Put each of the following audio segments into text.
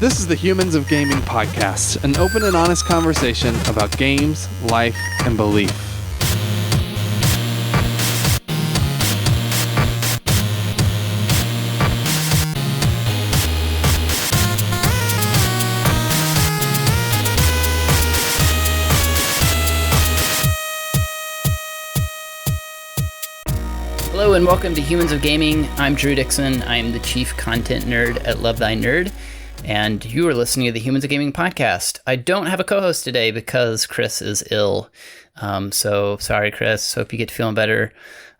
This is the Humans of Gaming podcast, an open and honest conversation about games, life, and belief. Hello and welcome to Humans of Gaming. I'm Drew Dixon. I'm the Chief Content Nerd at Love Thy Nerd, and you are listening to the Humans of Gaming podcast. I don't have a co-host today because Chris is ill. So sorry, Chris. Hope you get feeling better.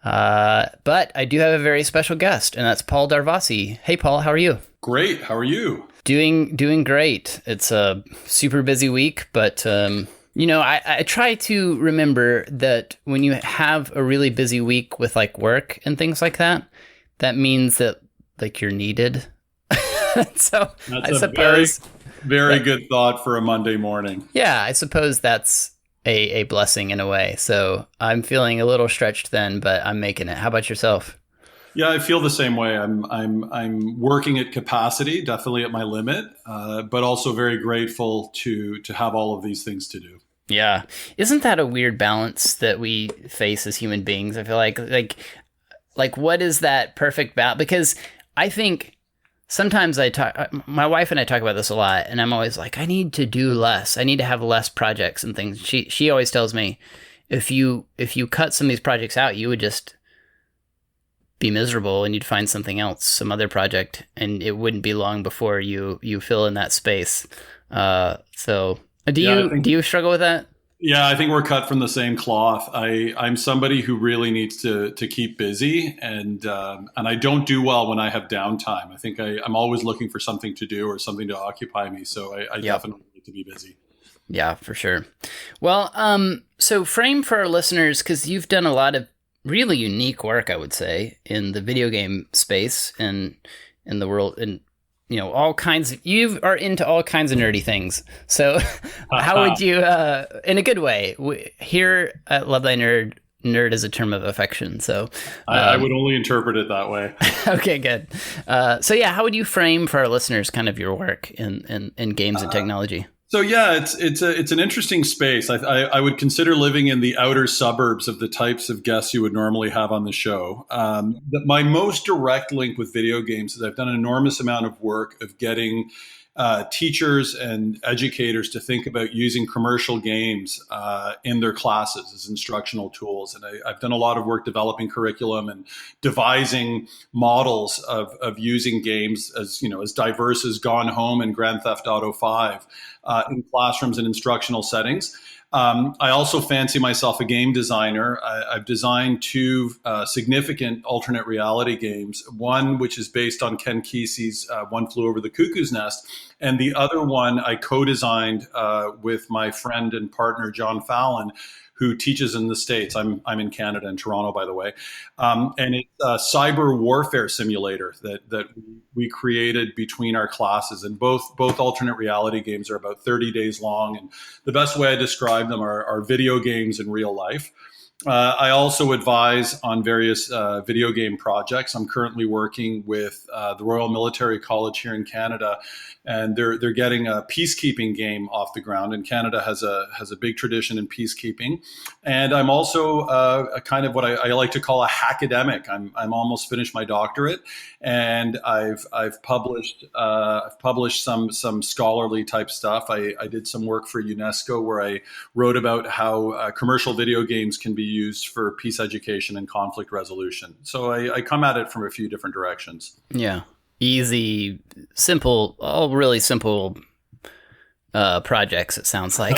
But I do have a very special guest, and that's Paul Darvasi. Hey, Paul, how are you? Great. How are you? Doing great. It's a super busy week, but I try to remember that when you have a really busy week with like work and things like that, that means that like you're needed. So that's I suppose very good thought for a Monday morning. Yeah, I suppose that's a blessing in a way. So I'm feeling a little stretched then, but I'm making it. How about yourself? Yeah, I feel the same way. I'm working at capacity, definitely at my limit, but also very grateful to have all of these things to do. Yeah. Isn't that a weird balance that we face as human beings? I feel like what is that perfect balance? Because I think sometimes my wife and I talk about this a lot, and I'm always like, I need to do less. I need to have less projects and things. She always tells me, if you cut some of these projects out, you would just be miserable and you'd find something else, some other project, and it wouldn't be long before you fill in that space. So do you struggle with that? Yeah, I think we're cut from the same cloth. I'm somebody who really needs to keep busy, and I don't do well when I have downtime. I think I'm always looking for something to do or something to occupy me. So I definitely need to be busy. Yeah, for sure. Well, so frame for our listeners, because you've done a lot of really unique work, I would say, in the video game space and in the world, and all kinds you are into all kinds of nerdy things. So how would you, in a good way, here at Love Thy Nerd is a term of affection. So I would only interpret it that way. Okay, good. So yeah, how would you frame for our listeners kind of your work in games and technology? So yeah, it's an interesting space. I would consider living in the outer suburbs of the types of guests you would normally have on the show. My most direct link with video games is I've done an enormous amount of work of getting teachers and educators to think about using commercial games in their classes as instructional tools. And I've done a lot of work developing curriculum and devising models of using games as diverse as Gone Home and Grand Theft Auto 5 in classrooms and instructional settings. I also fancy myself a game designer. I've designed two significant alternate reality games, one which is based on Ken Kesey's One Flew Over the Cuckoo's Nest, and the other one I co-designed with my friend and partner, John Fallon, who teaches in the States. I'm in Canada, in Toronto, by the way. And it's a cyber warfare simulator that we created between our classes. And both alternate reality games are about 30 days long. And the best way I describe them are video games in real life. I also advise on various video game projects. I'm currently working with the Royal Military College here in Canada, and they're getting a peacekeeping game off the ground. And Canada has a big tradition in peacekeeping. And I'm also a kind of what I like to call a hackademic. I'm almost finished my doctorate, and I've published some scholarly type stuff. I did some work for UNESCO where I wrote about how commercial video games can be used for peace education and conflict resolution. So I come at it from a few different directions. Yeah. Easy, simple, all really simple projects, it sounds like.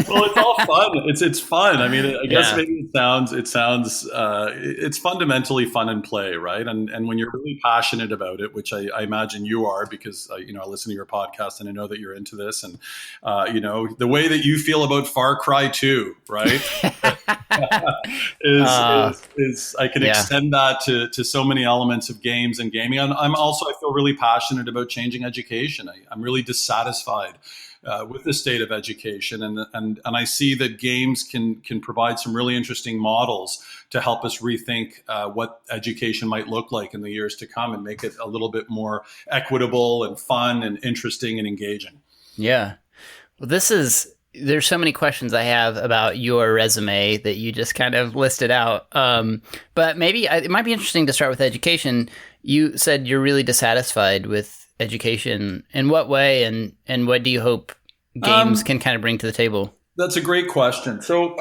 Well, it's all fun. It's fun. I mean, I guess maybe it sounds it's fundamentally fun and play, right? And when you're really passionate about it, which I imagine you are, because I listen to your podcast and I know that you're into this, and the way that you feel about Far Cry 2, right? is I can extend that to so many elements of games and gaming. I'm also, I feel really passionate about changing education. I'm really dissatisfied with the state of education, and I see that games can provide some really interesting models to help us rethink what education might look like in the years to come, and make it a little bit more equitable and fun and interesting and engaging. Yeah. Well, there's so many questions I have about your resume that you just kind of listed out. But maybe it might be interesting to start with education. You said you're really dissatisfied with education. In what way, and what do you hope games can kind of bring to the table? That's a great question. So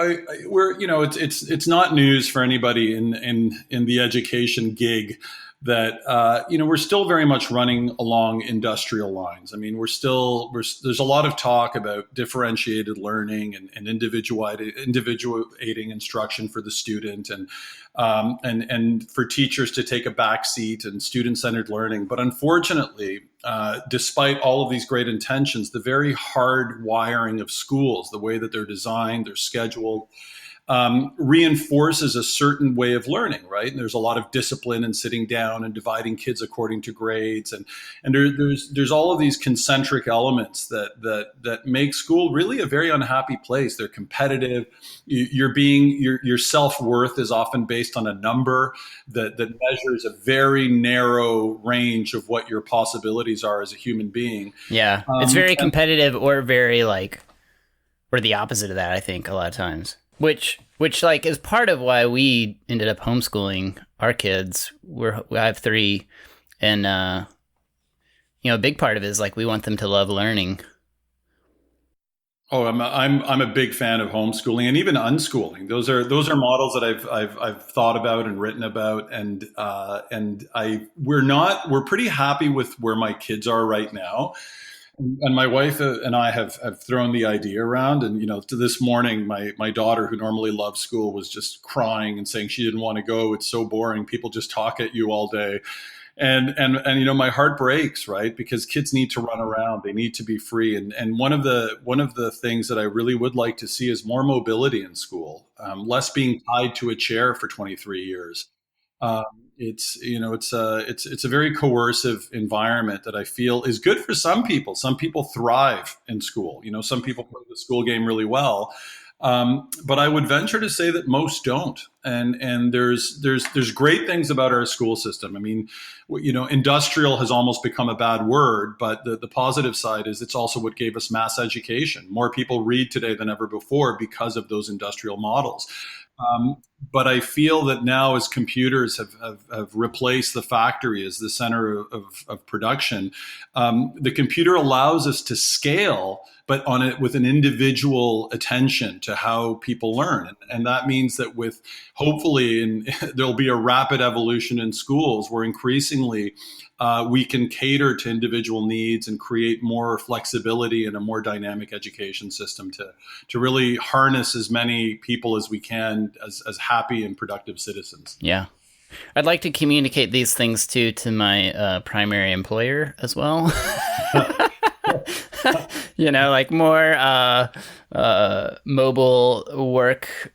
we're, it's not news for anybody in the education gig that we're still very much running along industrial lines. I mean, there's a lot of talk about differentiated learning and individuating instruction for the student, and for teachers to take a back seat, and student-centered learning. But unfortunately, despite all of these great intentions, the very hard wiring of schools, the way that they're designed, they're scheduled, reinforces a certain way of learning, right? And there's a lot of discipline in sitting down and dividing kids according to grades, and there's all of these concentric elements that make school really a very unhappy place. They're competitive. Your self-worth is often based on a number that measures a very narrow range of what your possibilities are as a human being. Yeah, it's very competitive, or or the opposite of that, I think, a lot of times. Which like is part of why we ended up homeschooling our kids. I have 3, and a big part of it is like we want them to love learning. Oh, I'm a big fan of homeschooling and even unschooling. Those are models that I've thought about and written about, we're pretty happy with where my kids are right now. And my wife and I have thrown the idea around, and to this morning, my daughter, who normally loves school, was just crying and saying she didn't want to go. It's so boring. People just talk at you all day, and my heart breaks, right? Because kids need to run around, they need to be free, and one of the things that I really would like to see is more mobility in school, less being tied to a chair for 23 years. It's a very coercive environment that I feel is good for some people. Some people thrive in school. Some people play the school game really well, but I would venture to say that most don't. And there's great things about our school system. I mean, industrial has almost become a bad word, but the positive side is it's also what gave us mass education. More people read today than ever before because of those industrial models. But I feel that now, as computers have replaced the factory as the center of production, the computer allows us to scale, but on it with an individual attention to how people learn. And that means that with hopefully, there'll be a rapid evolution in schools where increasingly we can cater to individual needs and create more flexibility and a more dynamic education system to really harness as many people as we can as happy and productive citizens. Yeah. I'd like to communicate these things to my primary employer as well. Like more mobile work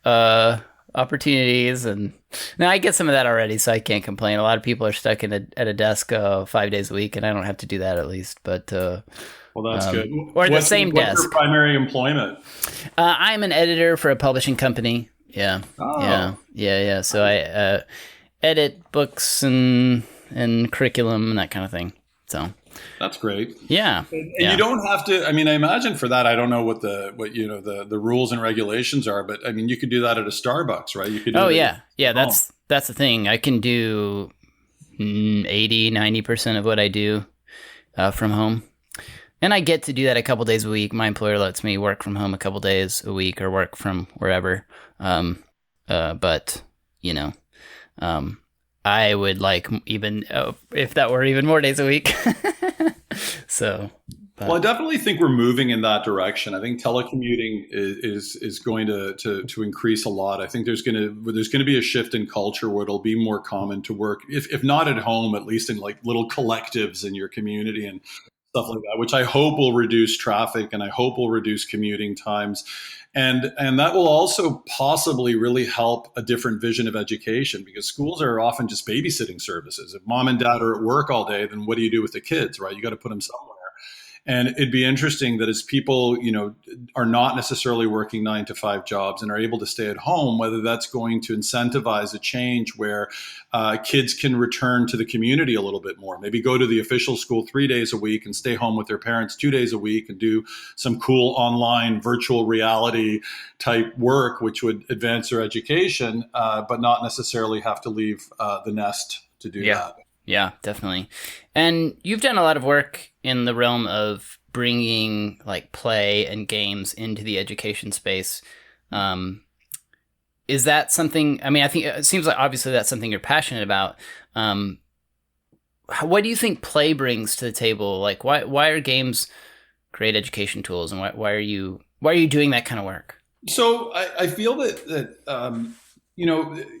opportunities, and now I get some of that already, so I can't complain. A lot of people are stuck at a desk 5 days a week, and I don't have to do that, at least. But well, that's good. Or the same desk. What's your primary employment? I'm an editor for a publishing company. Yeah. Oh. Yeah. So I edit books and curriculum and that kind of thing. So that's great. Yeah. And you don't have to, I mean, I imagine for that, I don't know what the rules and regulations are, but I mean, you could do that at a Starbucks, right? You could do Yeah. That's the thing. I can do 80-90% of what I do from home. And I get to do that a couple days a week. My employer lets me work from home a couple days a week or work from wherever. But I would like even if that were even more days a week. So, well, I definitely think we're moving in that direction. I think telecommuting is going to increase a lot. I think there's going to be a shift in culture where it'll be more common to work, if not at home, at least in like little collectives in your community and stuff like that, which I hope will reduce traffic and I hope will reduce commuting times. And that will also possibly really help a different vision of education, because schools are often just babysitting services. If mom and dad are at work all day, then what do you do with the kids, right? You got to put them somewhere. And it'd be interesting that as people, are not necessarily working 9 to 5 jobs and are able to stay at home, whether that's going to incentivize a change where kids can return to the community a little bit more, maybe go to the official school 3 days a week and stay home with their parents 2 days a week and do some cool online virtual reality type work, which would advance their education, but not necessarily have to leave the nest to do that. Yeah, definitely. And you've done a lot of work in the realm of bringing like play and games into the education space. Is that something, I think it seems like obviously that's something you're passionate about. What do you think play brings to the table? Like why are games great education tools, and why are you doing that kind of work? So I feel that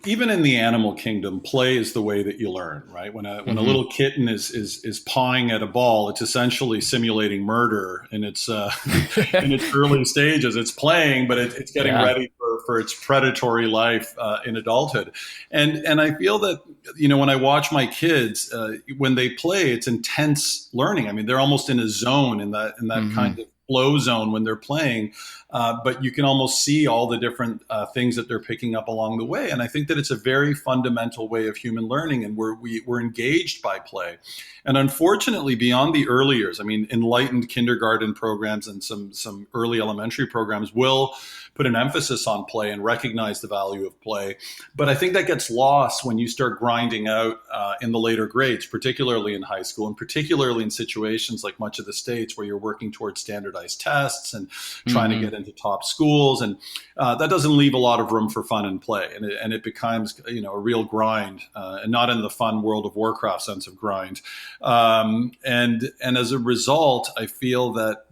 even in the animal kingdom, play is the way that you learn, right? When a little kitten is pawing at a ball, it's essentially simulating murder in its in its early stages. It's playing, but it's getting ready for its predatory life in adulthood. And I feel that when I watch my kids when they play, it's intense learning. They're almost in a zone, in that kind of flow zone when they're playing, but you can almost see all the different things that they're picking up along the way. And I think that it's a very fundamental way of human learning, and we're engaged by play. And unfortunately, beyond the early years, enlightened kindergarten programs and some early elementary programs will put an emphasis on play and recognize the value of play. But I think that gets lost when you start grinding out in the later grades, particularly in high school, and particularly in situations like much of the States where you're working towards standardized tests and trying to get into top schools. And that doesn't leave a lot of room for fun and play. And it becomes, a real grind, and not in the fun World of Warcraft sense of grind. And as a result, I feel that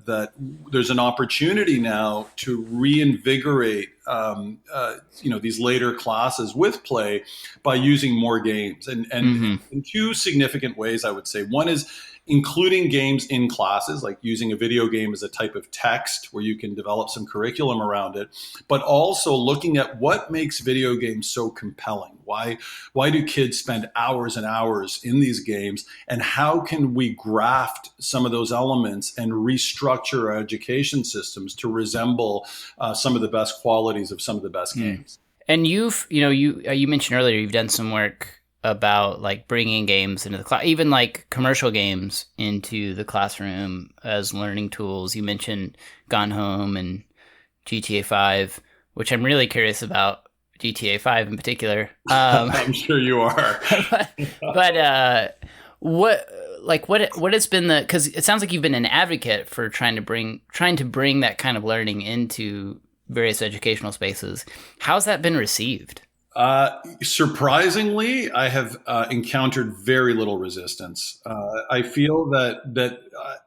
there's an opportunity now to reinvigorate these later classes with play by using more games, and in two significant ways, I would say. One is including games in classes, like using a video game as a type of text where you can develop some curriculum around it, but also looking at what makes video games so compelling. Why do kids spend hours and hours in these games, and how can we graft some of those elements and restructure our education systems to resemble some of the best qualities of some of the best games? And you mentioned earlier you've done some work about like bringing games into the class, even like commercial games into the classroom as learning tools. You mentioned Gone Home and GTA 5, which I'm really curious about. GTA 5 in particular. I'm sure you are. but what has been because it sounds like you've been an advocate for trying to bring that kind of learning into various educational spaces. How's that been received? Surprisingly, I have encountered very little resistance. I feel that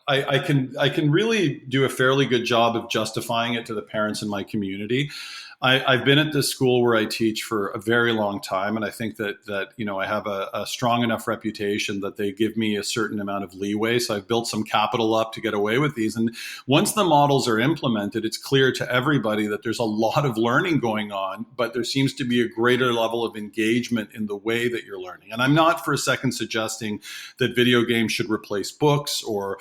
I can really do a fairly good job of justifying it to the parents in my community. I've been at this school where I teach for a very long time, and I think that I have a strong enough reputation that they give me a certain amount of leeway. So I've built some capital up to get away with these. And once the models are implemented, it's clear to everybody that there's a lot of learning going on, but there seems to be a greater level of engagement in the way that you're learning. And I'm not for a second suggesting that video games should replace books or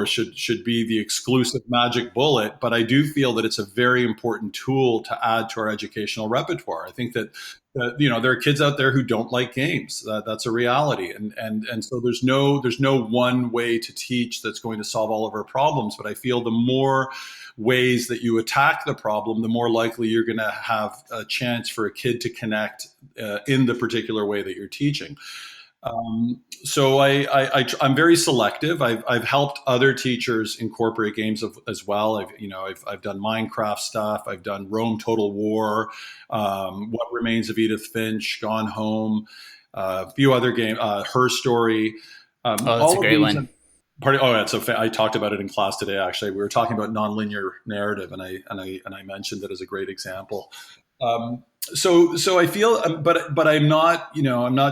should be the exclusive magic bullet, but I do feel that it's a very important tool to add to our educational repertoire. I think that there are kids out there who don't like games. That's a reality, and so there's no one way to teach that's going to solve all of our problems. But I feel the more ways that you attack the problem, the more likely you're going to have a chance for a kid to connect in the particular way that you're teaching. So I'm very selective. I've helped other teachers incorporate games as well. I've done Minecraft stuff. I've done Rome Total War, What Remains of Edith Finch, Gone Home, a few other games, Her Story. That's a great one. I talked about it in class today. Actually, we were talking about nonlinear narrative, and I mentioned it as a great example. So I feel, but I'm not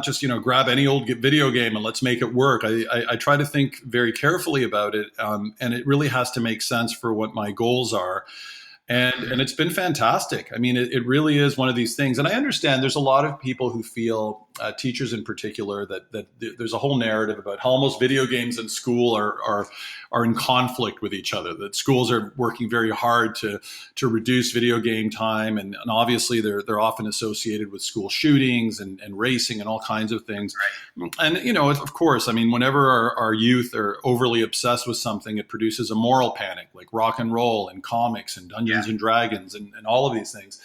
just, grab any old video game and let's make it work. I try to think very carefully about it. And it really has to make sense for what my goals are. And it's been fantastic. I mean, it really is one of these things. And I understand there's a lot of people who feel, teachers in particular, that there's a whole narrative about how almost video games and school are in conflict with each other, that schools are working very hard to reduce video game time. And obviously they're often associated with school shootings and racing and all kinds of things. Right. And, of course, I mean, whenever our youth are overly obsessed with something, it produces a moral panic, like rock and roll and comics and Dungeons and Dragons and all of these things.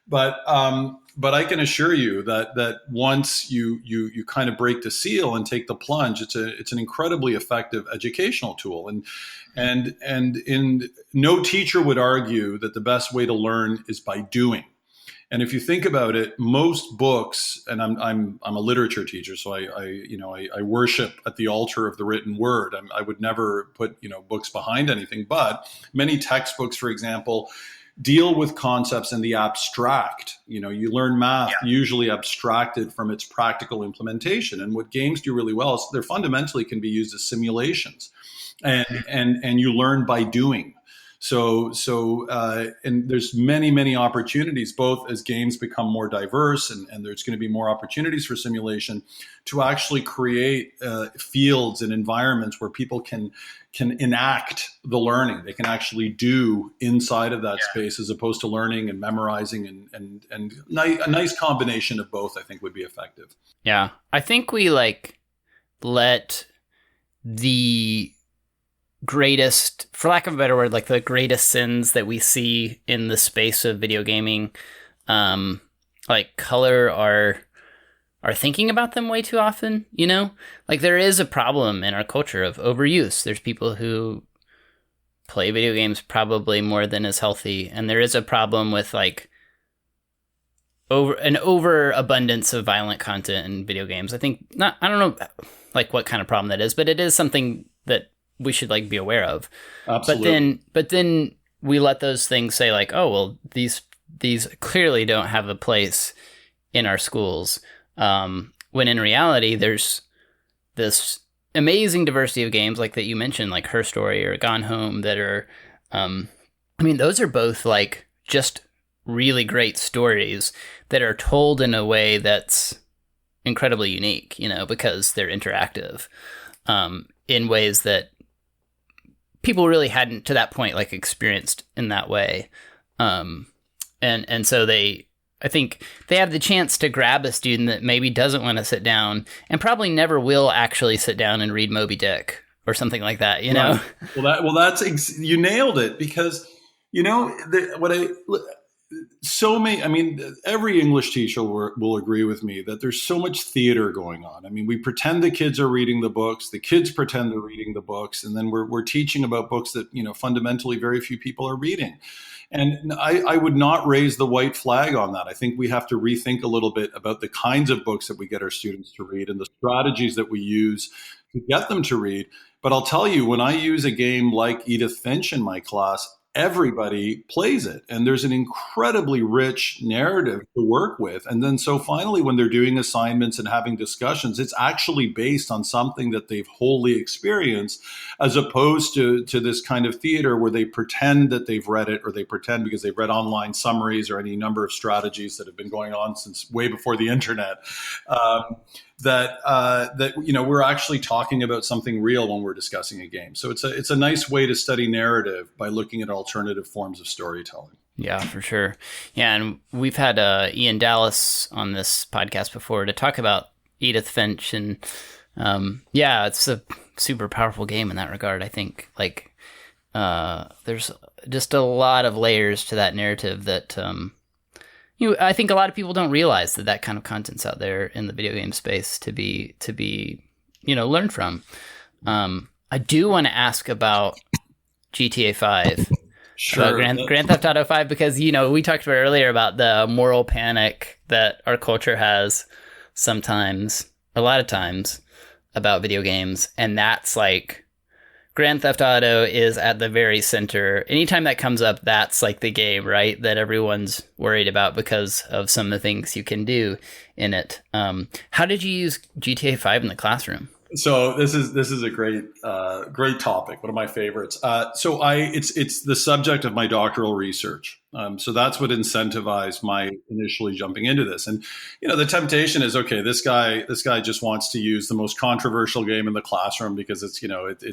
But I can assure you that once you kind of break the seal and take the plunge, it's an incredibly effective educational tool. And no teacher would argue that the best way to learn is by doing. And if you think about it, most books, and I'm a literature teacher, so I worship at the altar of the written word. I would never put books behind anything, but many textbooks, for example, deal with concepts in the abstract. You learn math usually abstracted from its practical implementation. And what games do really well is they're fundamentally can be used as simulations, and you learn by doing. So and there's many opportunities, both as games become more diverse and there's going to be more opportunities for simulation, to actually create fields and environments where people can enact the learning. They can actually do inside of that space, as opposed to learning and memorizing, and a nice combination of both, I think, would be effective. Yeah. I think we let the greatest, for lack of a better word, like the greatest sins that we see in the space of video gaming, color our thinking about them way too often, Like, there is a problem in our culture of overuse. There's people who play video games probably more than is healthy, and there is a problem with overabundance of violent content in video games. I don't know what kind of problem that is, but it is something that we should be aware of. Absolutely. But then we let those things say oh, well, these clearly don't have a place in our schools. When in reality, there's this amazing diversity of games that you mentioned, like Her Story or Gone Home, that are, those are both just really great stories that are told in a way that's incredibly unique, because they're interactive, in ways that people really hadn't to that point experienced in that way. And so I think they have the chance to grab a student that maybe doesn't want to sit down and probably never will actually sit down and read Moby Dick or something like that, Right. That's you nailed it, because every English teacher will agree with me that there's so much theater going on. I mean, we pretend the kids are reading the books, the kids pretend they're reading the books, and then we're teaching about books that, fundamentally very few people are reading. And I would not raise the white flag on that. I think we have to rethink a little bit about the kinds of books that we get our students to read and the strategies that we use to get them to read. But I'll tell you, when I use a game like Edith Finch in my class, everybody plays it, and there's an incredibly rich narrative to work with. And then so finally, when they're doing assignments and having discussions, it's actually based on something that they've wholly experienced, as opposed to this kind of theater where they pretend that they've read it, or they pretend because they've read online summaries or any number of strategies that have been going on since way before the internet. That we're actually talking about something real when we're discussing a game. So it's a nice way to study narrative by looking at alternative forms of storytelling. Yeah, for sure. Yeah, and we've had Ian Dallas on this podcast before to talk about Edith Finch, and it's a super powerful game in that regard. I think there's just a lot of layers to that narrative that I think a lot of people don't realize that kind of content's out there in the video game space to be learned from. I do want to ask about GTA 5. Sure. Grand Theft Auto 5, because we talked about earlier about the moral panic that our culture has sometimes, a lot of times, about video games, and that's Grand Theft Auto is at the very center. Anytime that comes up, that's the game, right? That everyone's worried about because of some of the things you can do in it. How did you use GTA 5 in the classroom? So this is a great topic, one of my favorites. It's the subject of my doctoral research. So that's what incentivized my initially jumping into this. And the temptation is, okay, this guy just wants to use the most controversial game in the classroom because it's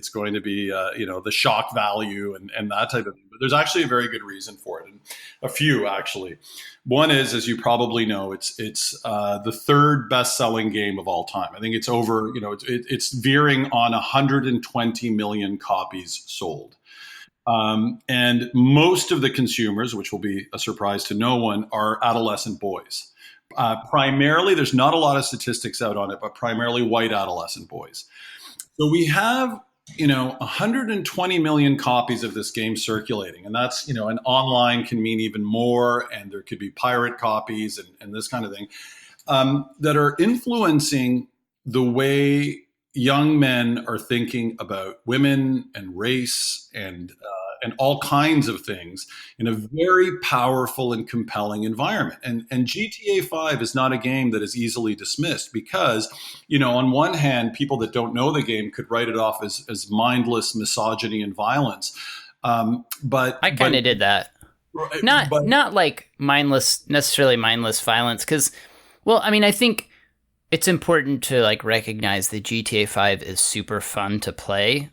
going to be the shock value and that type of thing. But there's actually a very good reason for it, and a few actually. One is, as you probably know, it's the third best-selling game of all time. I think it's over, it's veering on 120 million copies sold. And most of the consumers, which will be a surprise to no one, are adolescent boys. Primarily, there's not a lot of statistics out on it, but primarily white adolescent boys. So we have 120 million copies of this game circulating. And that's, and online can mean even more. And there could be pirate copies and this kind of thing that are influencing the way young men are thinking about women and race and all kinds of things in a very powerful and compelling environment. And GTA 5 is not a game that is easily dismissed because, on one hand, people that don't know the game could write it off as mindless misogyny and violence. But I kind of did that. Not like necessarily mindless violence. Because, I think it's important to recognize that GTA 5 is super fun to play.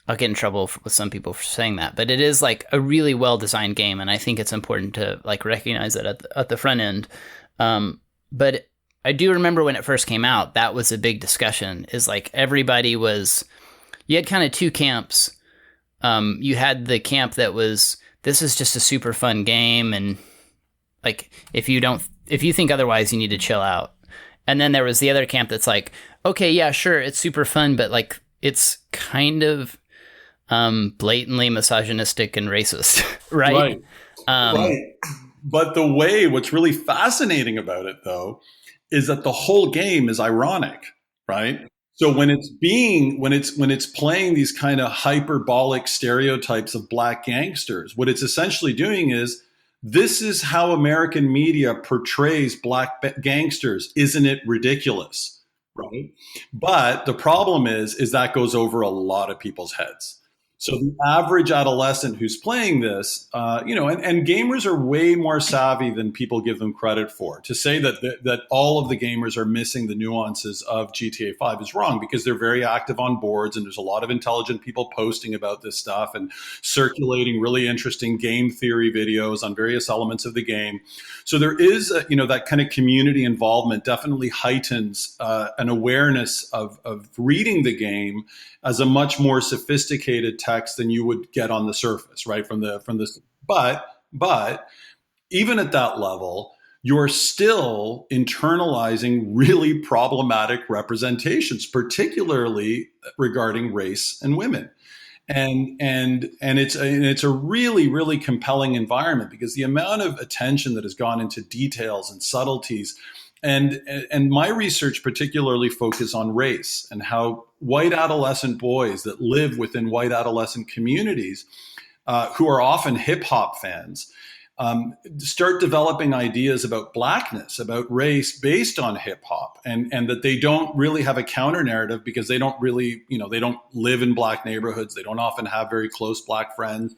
I'll get in trouble with some people for saying that, but it is a really well-designed game, and I think it's important to recognize it at the front end. But I do remember when it first came out, that was a big discussion. Is everybody was, you had kind of two camps. You had the camp that was, this is just a super fun game, and if you think otherwise, you need to chill out. And then there was the other camp that's okay, yeah, sure, it's super fun, but it's kind of blatantly misogynistic and racist, right? Right. But what's really fascinating about it, though, is that the whole game is ironic, right? So when it's playing these kind of hyperbolic stereotypes of black gangsters, what it's essentially doing is, this is how American media portrays black gangsters. Isn't it ridiculous? Right. But the problem is that goes over a lot of people's heads. So the average adolescent who's playing this, and gamers are way more savvy than people give them credit for. To say that all of the gamers are missing the nuances of GTA 5 is wrong, because they're very active on boards, and there's a lot of intelligent people posting about this stuff and circulating really interesting game theory videos on various elements of the game. So there is, that kind of community involvement definitely heightens an awareness of reading the game as a much more sophisticated text than you would get on the surface, right? But even at that level, you're still internalizing really problematic representations, particularly regarding race and women. And it's a really, really compelling environment, because the amount of attention that has gone into details and subtleties. And my research particularly focused on race and how white adolescent boys that live within white adolescent communities, who are often hip hop fans, start developing ideas about blackness, about race based on hip hop, and that they don't really have a counter narrative, because they don't really, they don't live in black neighborhoods. They don't often have very close black friends.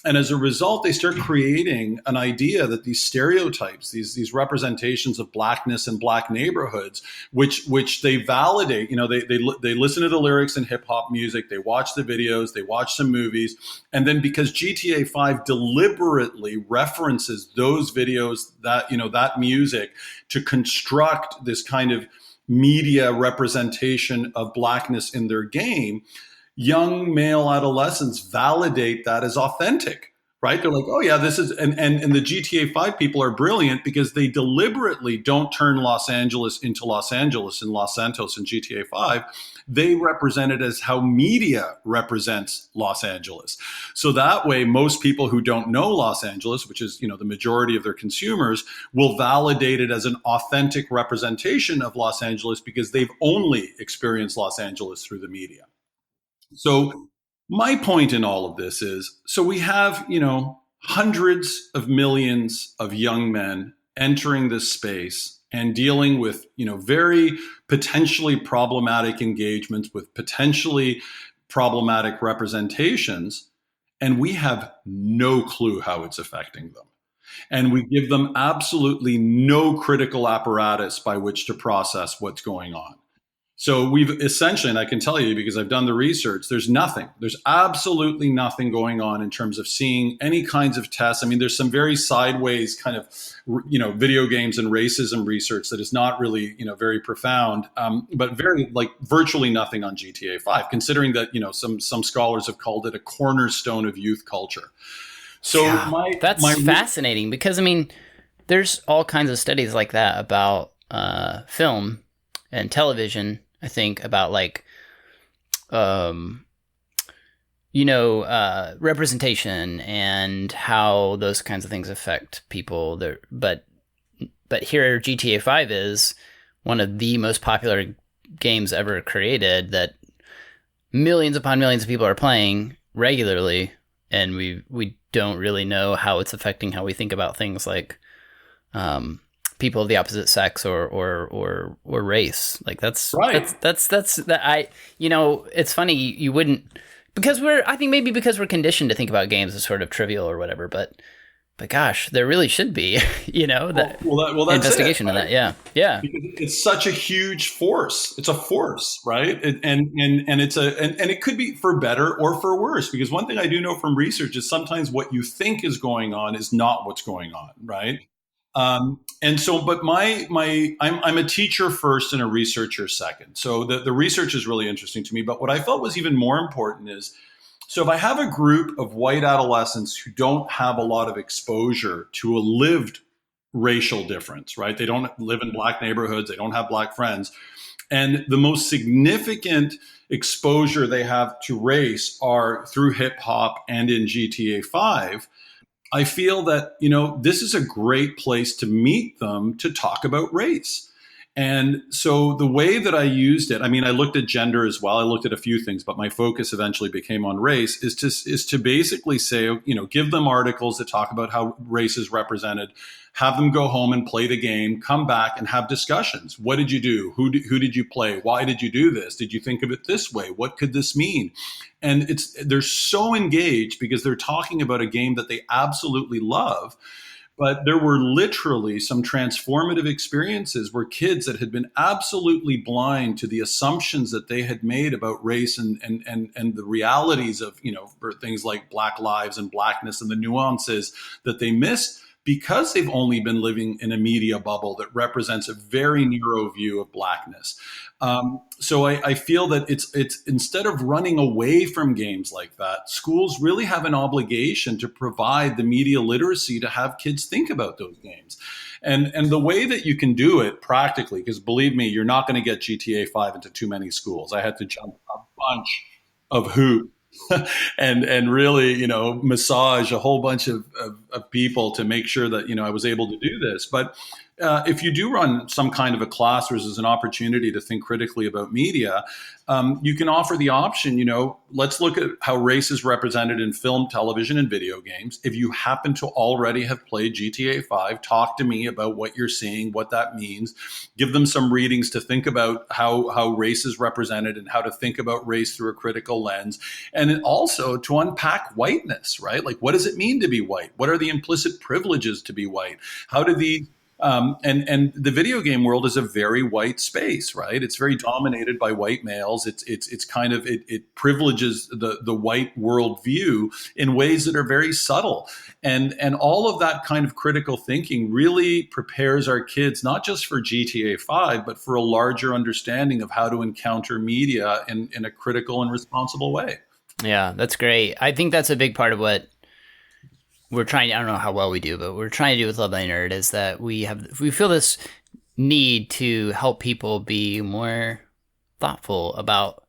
And as a result, they start creating an idea that these stereotypes, these representations of blackness and black neighborhoods, which they validate, they listen to the lyrics in hip hop music, they watch the videos, they watch some movies. And then because GTA 5 deliberately references those videos, that music, to construct this kind of media representation of blackness in their game, young male adolescents validate that as authentic, right? They're like, oh yeah, this is, and the GTA 5 people are brilliant, because they deliberately don't turn Los Angeles into Los Angeles and Los Santos in GTA 5. They represent it as how media represents Los Angeles. So that way, most people who don't know Los Angeles, which is, the majority of their consumers, will validate it as an authentic representation of Los Angeles, because they've only experienced Los Angeles through the media. So my point in all of this is, so we have, hundreds of millions of young men entering this space and dealing with, very potentially problematic engagements with potentially problematic representations, and we have no clue how it's affecting them. And we give them absolutely no critical apparatus by which to process what's going on. So we've essentially, and I can tell you because I've done the research, there's absolutely nothing going on in terms of seeing any kinds of tests. I mean, there's some very sideways kind of, video games and racism research that is not really, very profound, but virtually nothing on GTA 5, considering that, some scholars have called it a cornerstone of youth culture. So that's fascinating because, I mean, there's all kinds of studies like that about film and television, I think, about representation and how those kinds of things affect people. But here GTA 5 is one of the most popular games ever created that millions upon millions of people are playing regularly, and we don't really know how it's affecting how we think about things like people of the opposite sex or race. Like that's right. It's funny you wouldn't, because we're conditioned to think about games as sort of trivial or whatever, but gosh, there really should be, that's investigation of that. Yeah. Because it's such a huge force. It's a force, right? And it could be for better or for worse, because one thing I do know from research is sometimes what you think is going on is not what's going on, right? And so, but I'm a teacher first and a researcher second. So the research is really interesting to me. But what I felt was even more important is, so if I have a group of white adolescents who don't have a lot of exposure to a lived racial difference, right? They don't live in Black neighborhoods. They don't have Black friends. And the most significant exposure they have to race are through hip hop and in GTA 5. I feel that, this is a great place to meet them to talk about race. And so the way that I used it, I mean, I looked at gender as well. I looked at a few things, but my focus eventually became on race, is to basically say, give them articles that talk about how race is represented, have them go home and play the game, come back and have discussions. What did you do? Who did you play? Why did you do this? Did you think of it this way? What could this mean? And they're so engaged because they're talking about a game that they absolutely love. But there were literally some transformative experiences where kids that had been absolutely blind to the assumptions that they had made about race and the realities of, for things like Black lives and Blackness and the nuances that they missed, because they've only been living in a media bubble that represents a very narrow view of Blackness. So I feel that it's instead of running away from games like that, schools really have an obligation to provide the media literacy to have kids think about those games. And the way that you can do it practically, because believe me, you're not going to get GTA 5 into too many schools. I had to jump a bunch of hoops and really, massage a whole bunch of people to make sure that, I was able to do this. But if you do run some kind of a class or as an opportunity to think critically about media, you can offer the option, let's look at how race is represented in film, television, and video games. If you happen to already have played GTA 5, talk to me about what you're seeing, what that means. Give them some readings to think about how race is represented and how to think about race through a critical lens. And also to unpack whiteness, right? Like, what does it mean to be white? What are the implicit privileges to be white? How do the and the video game world is a very white space, right? It's very dominated by white males. It's kind of it privileges the white worldview in ways that are very subtle, and all of that kind of critical thinking really prepares our kids not just for GTA 5, but for a larger understanding of how to encounter media in a critical and responsible way. Yeah, that's great. I think that's a big part of what we're trying. I don't know how well we do, but we're trying to do with Love Thy Nerd is that we feel this need to help people be more thoughtful about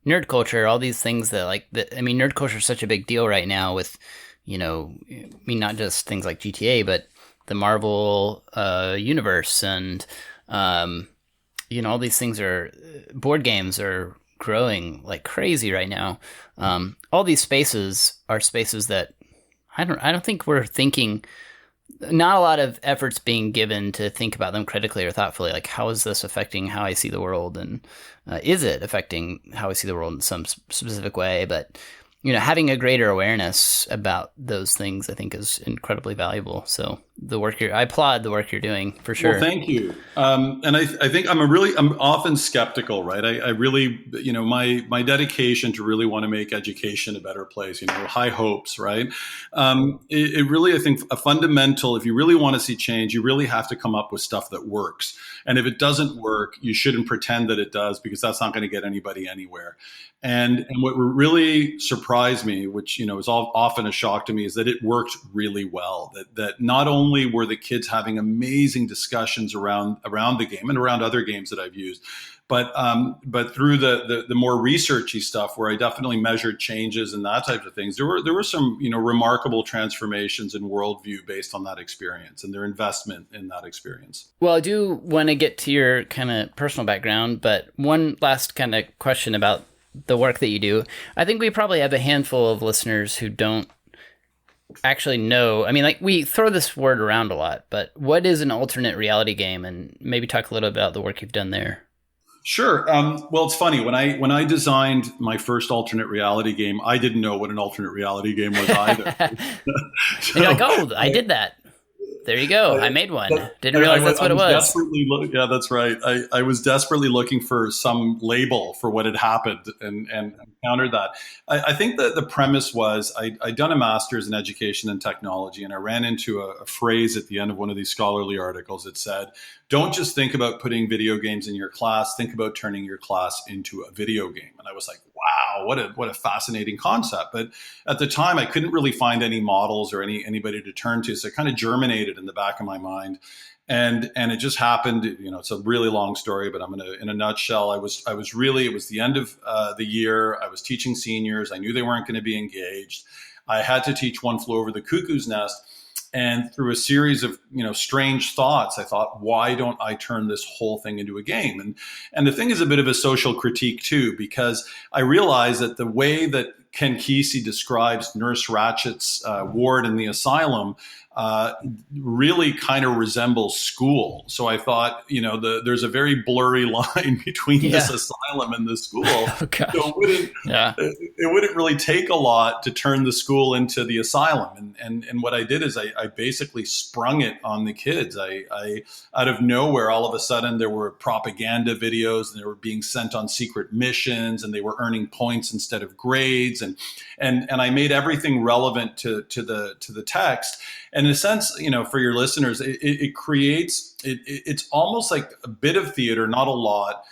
nerd culture, all these things nerd culture is such a big deal right now with, not just things like GTA, but the Marvel universe and, all these things board games are growing like crazy right now. All these spaces are spaces that I don't think we're thinking not a lot of efforts being given to think about them critically or thoughtfully. Like, how is this affecting how I see the world? And is it affecting how I see the world in some specific way? But, having a greater awareness about those things, I think, is incredibly valuable. So I applaud the work you're doing, for sure. Well, thank you. And I think I'm often skeptical, right? I really, my dedication to really want to make education a better place, high hopes, right? It really, I think, a fundamental, if you really want to see change, you really have to come up with stuff that works. And if it doesn't work, you shouldn't pretend that it does, because that's not going to get anybody anywhere. And what really surprised me, which is often a shock to me, is that it worked really well. That not only were the kids having amazing discussions around the game and around other games that I've used, but through the more researchy stuff, where I definitely measured changes and that type of things, there were some remarkable transformations in worldview based on that experience and their investment in that experience. Well, I do want to get to your kind of personal background, but one last kind of question about the work that you do. I think we probably have a handful of listeners who don't actually know. I mean, like, we throw this word around a lot, but what is an alternate reality game? And maybe talk a little about the work you've done there. Sure. Well, it's funny, when I designed my first alternate reality game, I didn't know what an alternate reality game was either. You're like, oh, I did that. There you go. I made one. Didn't realize that's what it was. Yeah, that's right. I was desperately looking for some label for what had happened and encountered that. I think that the premise was I'd done a master's in education and technology, and I ran into a phrase at the end of one of these scholarly articles that said, don't just think about putting video games in your class, think about turning your class into a video game. And I was like, wow, what a fascinating concept. But at the time, I couldn't really find any models or anybody to turn to. So it kind of germinated in the back of my mind. And it just happened, it's a really long story, but in a nutshell, it was the end of the year. I was teaching seniors. I knew they weren't going to be engaged. I had to teach One Flew Over the Cuckoo's Nest. And through a series of, strange thoughts, I thought, why don't I turn this whole thing into a game? And the thing is a bit of a social critique too, because I realized that the way that Ken Kesey describes Nurse Ratchet's ward in the asylum really kind of resembles school. So I thought, there's a very blurry line between this asylum and the school. Oh, so it wouldn't really take a lot to turn the school into the asylum. And what I did is I basically sprung it on the kids. I out of nowhere, all of a sudden, there were propaganda videos, and they were being sent on secret missions, and they were earning points instead of grades. And I made everything relevant to the text. And in a sense, for your listeners, it creates, it's almost like a bit of theater, not a lot,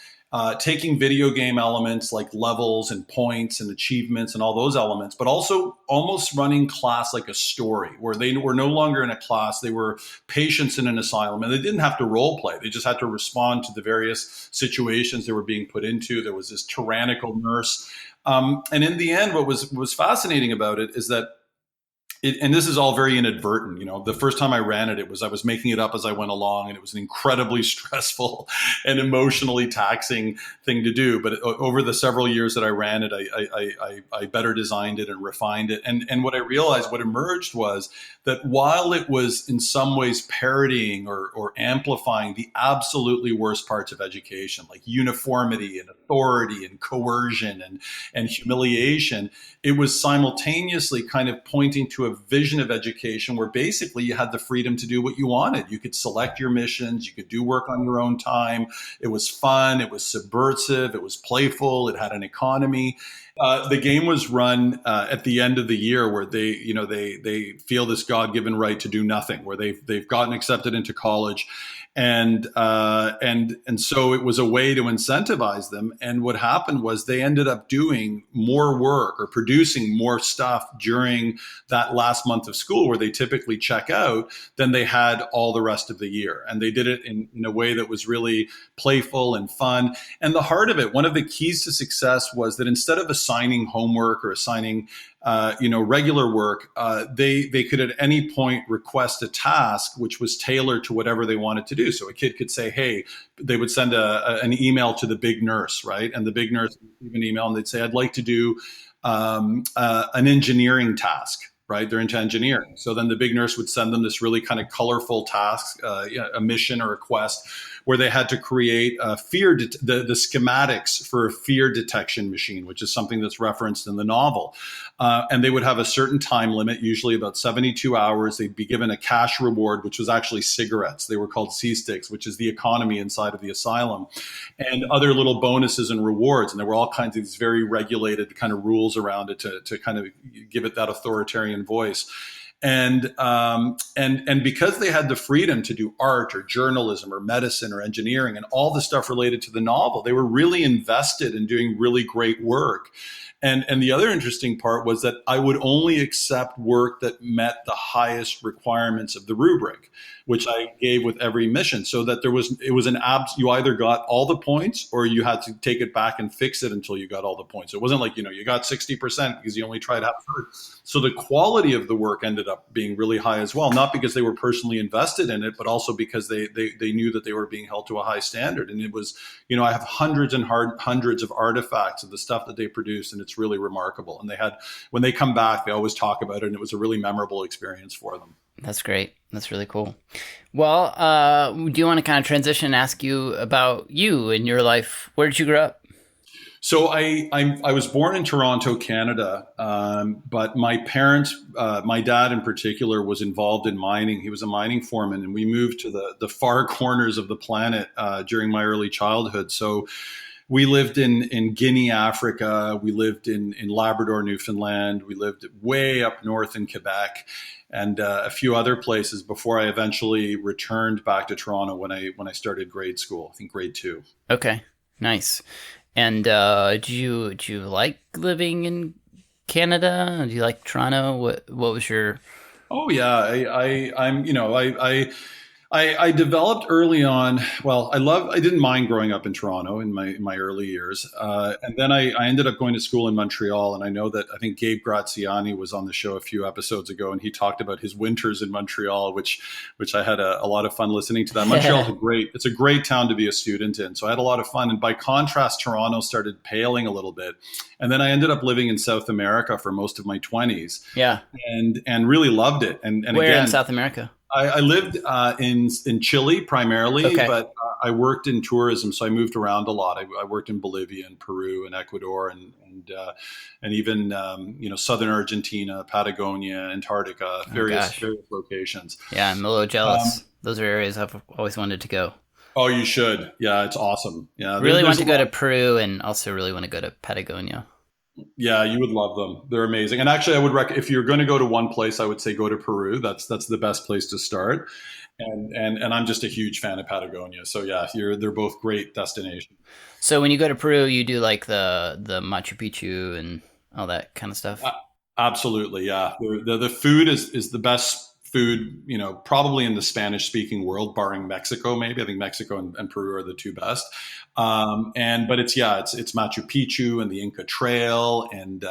taking video game elements like levels and points and achievements and all those elements, but also almost running class like a story, where they were no longer in a class. They were patients in an asylum, and they didn't have to role play. They just had to respond to the various situations they were being put into. There was this tyrannical nurse. And in the end, what was fascinating about it is that and this is all very inadvertent. The first time I ran it, I was making it up as I went along, and it was an incredibly stressful and emotionally taxing thing to do. But over the several years that I ran it, I better designed it and refined it. And what I realized, what emerged, was that while it was in some ways parodying or amplifying the absolutely worst parts of education, like uniformity and authority and coercion and humiliation, it was simultaneously kind of pointing to a vision of education where basically you had the freedom to do what you wanted. You could select your missions, you could do work on your own time. It was fun, it was subversive, it was playful, it had an economy. The game was run at the end of the year, where they feel this God-given right to do nothing, where they've gotten accepted into college. And so it was a way to incentivize them. And what happened was they ended up doing more work or producing more stuff during that last month of school, where they typically check out, than they had all the rest of the year. And they did it in a way that was really playful and fun. And the heart of it, one of the keys to success, was that instead of assigning homework or assigning regular work, they could at any point request a task which was tailored to whatever they wanted to do. So a kid could say, hey, they would send an email to the big nurse, right? And the big nurse would receive an email, and they'd say, I'd like to do an engineering task, right? They're into engineering. So then the big nurse would send them this really kind of colorful task, a mission or a quest, where they had to create the schematics for a fear detection machine, which is something that's referenced in the novel. And they would have a certain time limit, usually about 72 hours. They'd be given a cash reward, which was actually cigarettes. They were called C-sticks, which is the economy inside of the asylum, and other little bonuses and rewards. And there were all kinds of these very regulated kind of rules around it to kind of give it that authoritarian voice. And because they had the freedom to do art or journalism or medicine or engineering and all the stuff related to the novel, they were really invested in doing really great work. And the other interesting part was that I would only accept work that met the highest requirements of the rubric, which I gave with every mission, so that it was you either got all the points or you had to take it back and fix it until you got all the points. It wasn't like, you got 60% because you only tried half through. So the quality of the work ended up being really high as well, not because they were personally invested in it, but also because they knew that they were being held to a high standard. And it was, I have hundreds of artifacts of the stuff that they produced, and it's really remarkable. And when they come back, they always talk about it, and it was a really memorable experience for them. That's great. That's really cool. Well, do you want to kind of transition and ask you about you and your life? Where did you grow up? So I was born in Toronto, Canada, but my parents, my dad in particular, was involved in mining. He was a mining foreman, and we moved to the far corners of the planet during my early childhood. So we lived in Guinea, Africa. We lived in Labrador, Newfoundland. We lived way up north in Quebec, and a few other places before I eventually returned back to Toronto when I started grade school. I think grade 2. Okay, nice. And do you like living in Canada? Do you like Toronto? What was your? Oh yeah, I developed early on. Well, I didn't mind growing up in Toronto in my early years, and then I ended up going to school in Montreal. And I think Gabe Graziani was on the show a few episodes ago, and he talked about his winters in Montreal, which I had a lot of fun listening to that. Montreal's it's a great town to be a student in, so I had a lot of fun. And by contrast, Toronto started paling a little bit, and then I ended up living in South America for most of my 20s. Yeah, and really loved it. And where again, in South America? I lived in Chile primarily, okay. But I worked in tourism, so I moved around a lot. I worked in Bolivia and Peru and Ecuador and even southern Argentina, Patagonia, Antarctica, various locations. Yeah, I'm a little jealous. Those are areas I've always wanted to go. Oh, you should. Yeah, it's awesome. Yeah, really want to go to Peru, and also really want to go to Patagonia. Yeah, you would love them. They're amazing. And actually, I would recommend, if you're going to go to one place, I would say go to Peru. That's the best place to start. And I'm just a huge fan of Patagonia. So yeah, they're both great destinations. So when you go to Peru, you do like the Machu Picchu and all that kind of stuff? Absolutely, yeah. The food is the best food, probably in the Spanish-speaking world, barring Mexico. Maybe I think Mexico and Peru are the two best. But it's Machu Picchu and the Inca Trail, and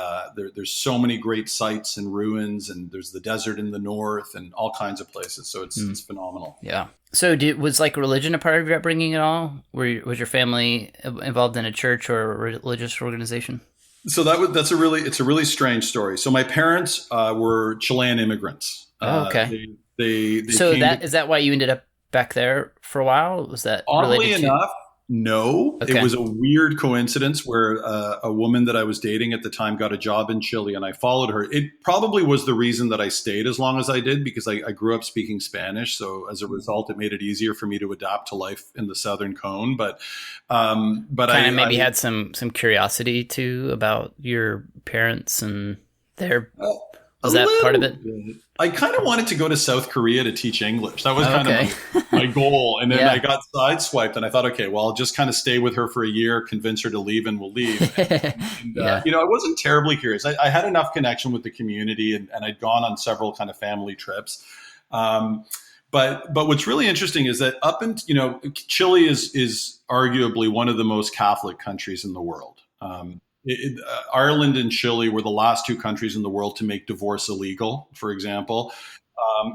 there's so many great sites and ruins, and there's the desert in the north, and all kinds of places. So it's phenomenal. Yeah. So was like religion a part of your upbringing at all? Was your family involved in a church or a religious organization? So it's a really strange story. So my parents were Chilean immigrants. Oh, okay. Is that why you ended up back there for a while? Was that oddly enough? No, okay. It was a weird coincidence where a woman that I was dating at the time got a job in Chile, and I followed her. It probably was the reason that I stayed as long as I did, because I grew up speaking Spanish. So as a result, it made it easier for me to adapt to life in the Southern Cone. But I maybe had some curiosity too about your parents and their. Was that part of it? I kind of wanted to go to South Korea to teach English. That was kind of my goal. And then I got sideswiped, and I thought, okay, well, I'll just kind of stay with her for a year, convince her to leave, and we'll leave. I wasn't terribly curious. I had enough connection with the community, and I'd gone on several kind of family trips. But what's really interesting is that Chile is arguably one of the most Catholic countries in the world. Ireland and Chile were the last two countries in the world to make divorce illegal, for example.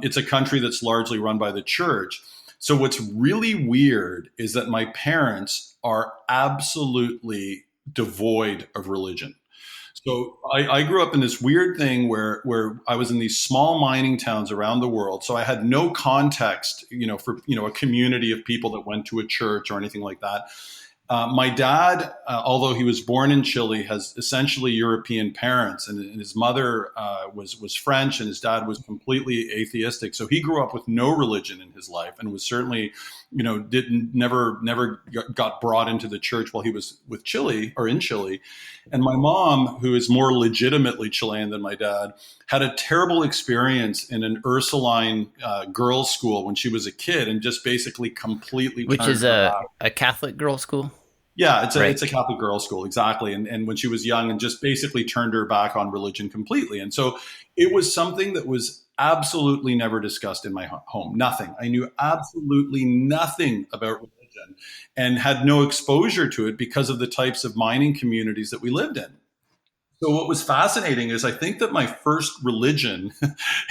It's a country that's largely run by the church. So what's really weird is that my parents are absolutely devoid of religion. So I grew up in this weird thing where I was in these small mining towns around the world. So I had no context, for, a community of people that went to a church or anything like that. My dad, although he was born in Chile, has essentially European parents, and his mother was French, and his dad was completely atheistic. So he grew up with no religion in his life, and was certainly, never got brought into the church while he was in Chile. And my mom, who is more legitimately Chilean than my dad, had a terrible experience in an Ursuline girls' school when she was a kid, and just basically completely which is a Catholic girls' school. Yeah, it's a Catholic girls' school, exactly. And when she was young, and just basically turned her back on religion completely. And so it was something that was absolutely never discussed in my home. Nothing. I knew absolutely nothing about religion, and had no exposure to it because of the types of mining communities that we lived in. So what was fascinating is, I think that my first religion,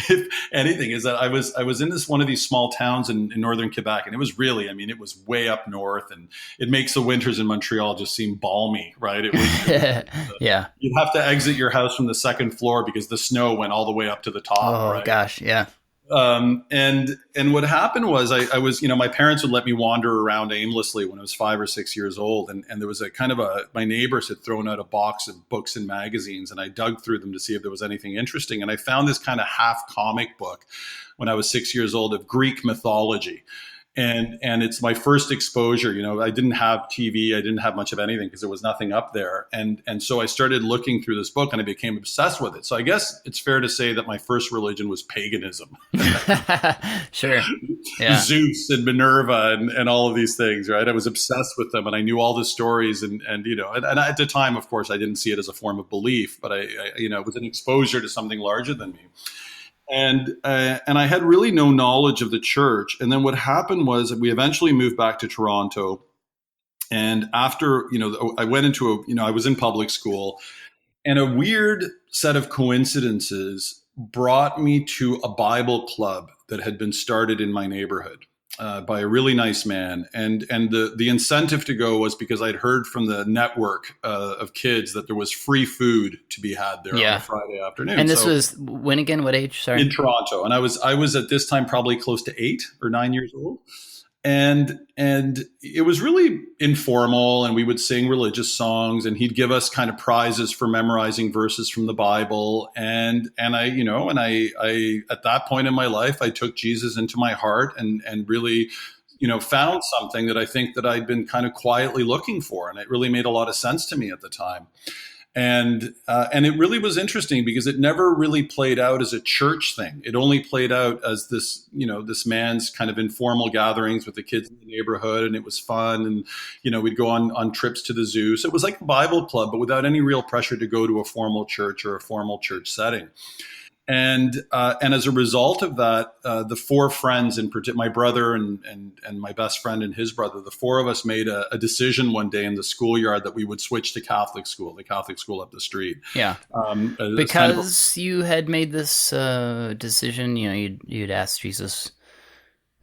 if anything, is that I was in one of these small towns in northern Quebec, and it was really, it was way up north, and it makes the winters in Montreal just seem balmy, right? It was, yeah. You'd have to exit your house from the second floor because the snow went all the way up to the top. Oh, right? Gosh, yeah. And what happened was I was, my parents would let me wander around aimlessly when I was 5 or 6 years old. And there was my neighbors had thrown out a box of books and magazines, and I dug through them to see if there was anything interesting. And I found this kind of half comic book when I was 6 years old of Greek mythology. And it's my first exposure. I didn't have TV. I didn't have much of anything because there was nothing up there. And so I started looking through this book, and I became obsessed with it. So I guess it's fair to say that my first religion was paganism. Sure. Yeah. Zeus and Minerva and all of these things, right? I was obsessed with them, and I knew all the stories. And at the time, of course, I didn't see it as a form of belief, but it was an exposure to something larger than me. And I had really no knowledge of the church. And then what happened was we eventually moved back to Toronto. And after, I went into I was in public school, and a weird set of coincidences brought me to a Bible club that had been started in my neighborhood by a really nice man. And the incentive to go was because I'd heard from the network of kids that there was free food to be had there on a Friday afternoon. And this was when again? What age? Sorry. In Toronto. And I was at this time probably close to 8 or 9 years old. And it was really informal, and we would sing religious songs, and he'd give us kind of prizes for memorizing verses from the Bible. And I at that point in my life, I took Jesus into my heart and really, found something that I think that I'd been kind of quietly looking for. And it really made a lot of sense to me at the time. And it really was interesting because it never really played out as a church thing. It only played out as this, this man's kind of informal gatherings with the kids in the neighborhood, and it was fun. And, we'd go on trips to the zoo. So it was like a Bible club, but without any real pressure to go to a formal church or a formal church setting. And as a result of that, the 4 friends, in particular, my brother and my best friend and his brother, the 4 of us made a decision one day in the schoolyard that we would switch to Catholic school, the Catholic school up the street. Yeah. Because you had made this decision, you'd asked Jesus.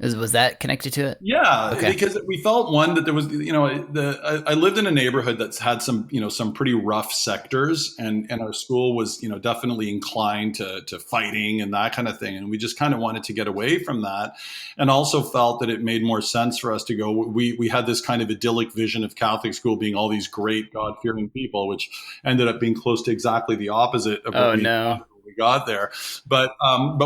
Was that connected to it? Yeah, okay. Because we felt that there was, I lived in a neighborhood that's had some pretty rough sectors, and our school was, definitely inclined to fighting and that kind of thing. And we just kind of wanted to get away from that, and also felt that it made more sense for us to go. We had this kind of idyllic vision of Catholic school being all these great God-fearing people, which ended up being close to exactly the opposite of what we got there. But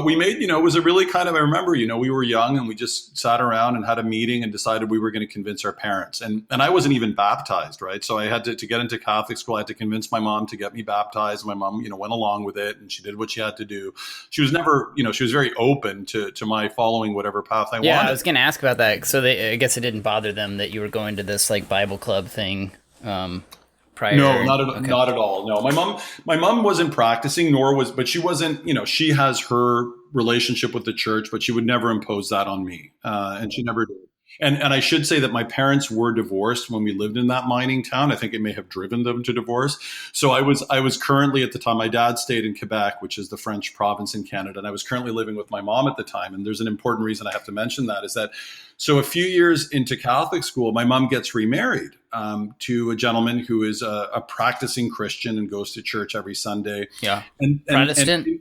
we made, it was a really kind of, I remember, we were young, and we just sat around and had a meeting and decided we were going to convince our parents. And I wasn't even baptized, right? So I had to get into Catholic school. I had to convince my mom to get me baptized. My mom, went along with it, and she did what she had to do. She was never, she was very open to my following whatever path I wanted. Yeah, I was going to ask about that. So I guess it didn't bother them that you were going to this like Bible club thing. Prior? No, not at all. No, my mom wasn't practicing, but she wasn't, she has her relationship with the church, but she would never impose that on me. And she never did. And I should say that my parents were divorced when we lived in that mining town. I think it may have driven them to divorce. So I was currently at the time, my dad stayed in Quebec, which is the French province in Canada, and I was currently living with my mom at the time. And there's an important reason I have to mention that, is that so a few years into Catholic school, my mom gets remarried to a gentleman who is a practicing Christian and goes to church every Sunday. Yeah, and Protestant.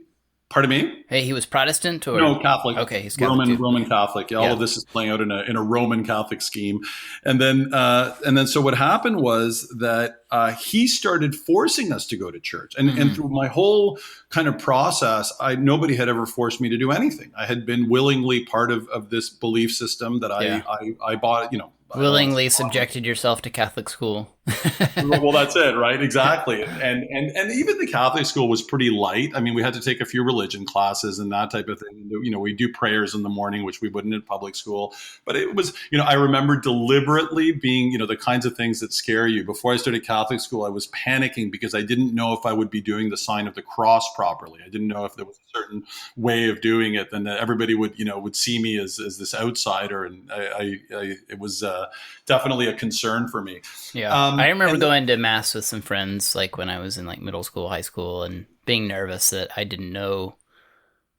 Pardon me? Hey, he was Protestant or No, Catholic. Okay, he's Catholic Roman Catholic. All of this is playing out in a Roman Catholic scheme, and then so what happened was that he started forcing us to go to church, and through my whole kind of process, nobody had ever forced me to do anything. I had been willingly part of this belief system that I bought. Willingly subjected yourself to Catholic school. Well, that's it, right? Exactly. And even the Catholic school was pretty light. I mean, we had to take a few religion classes and that type of thing. We do prayers in the morning, which we wouldn't in public school. But it was, I remember deliberately being, the kinds of things that scare you. Before I started Catholic school, I was panicking because I didn't know if I would be doing the sign of the cross properly. I didn't know if there was a certain way of doing it, then everybody would see me as this outsider, and it was definitely a concern for me. Yeah, I remember going to mass with some friends, like when I was in like middle school, high school, and being nervous that I didn't know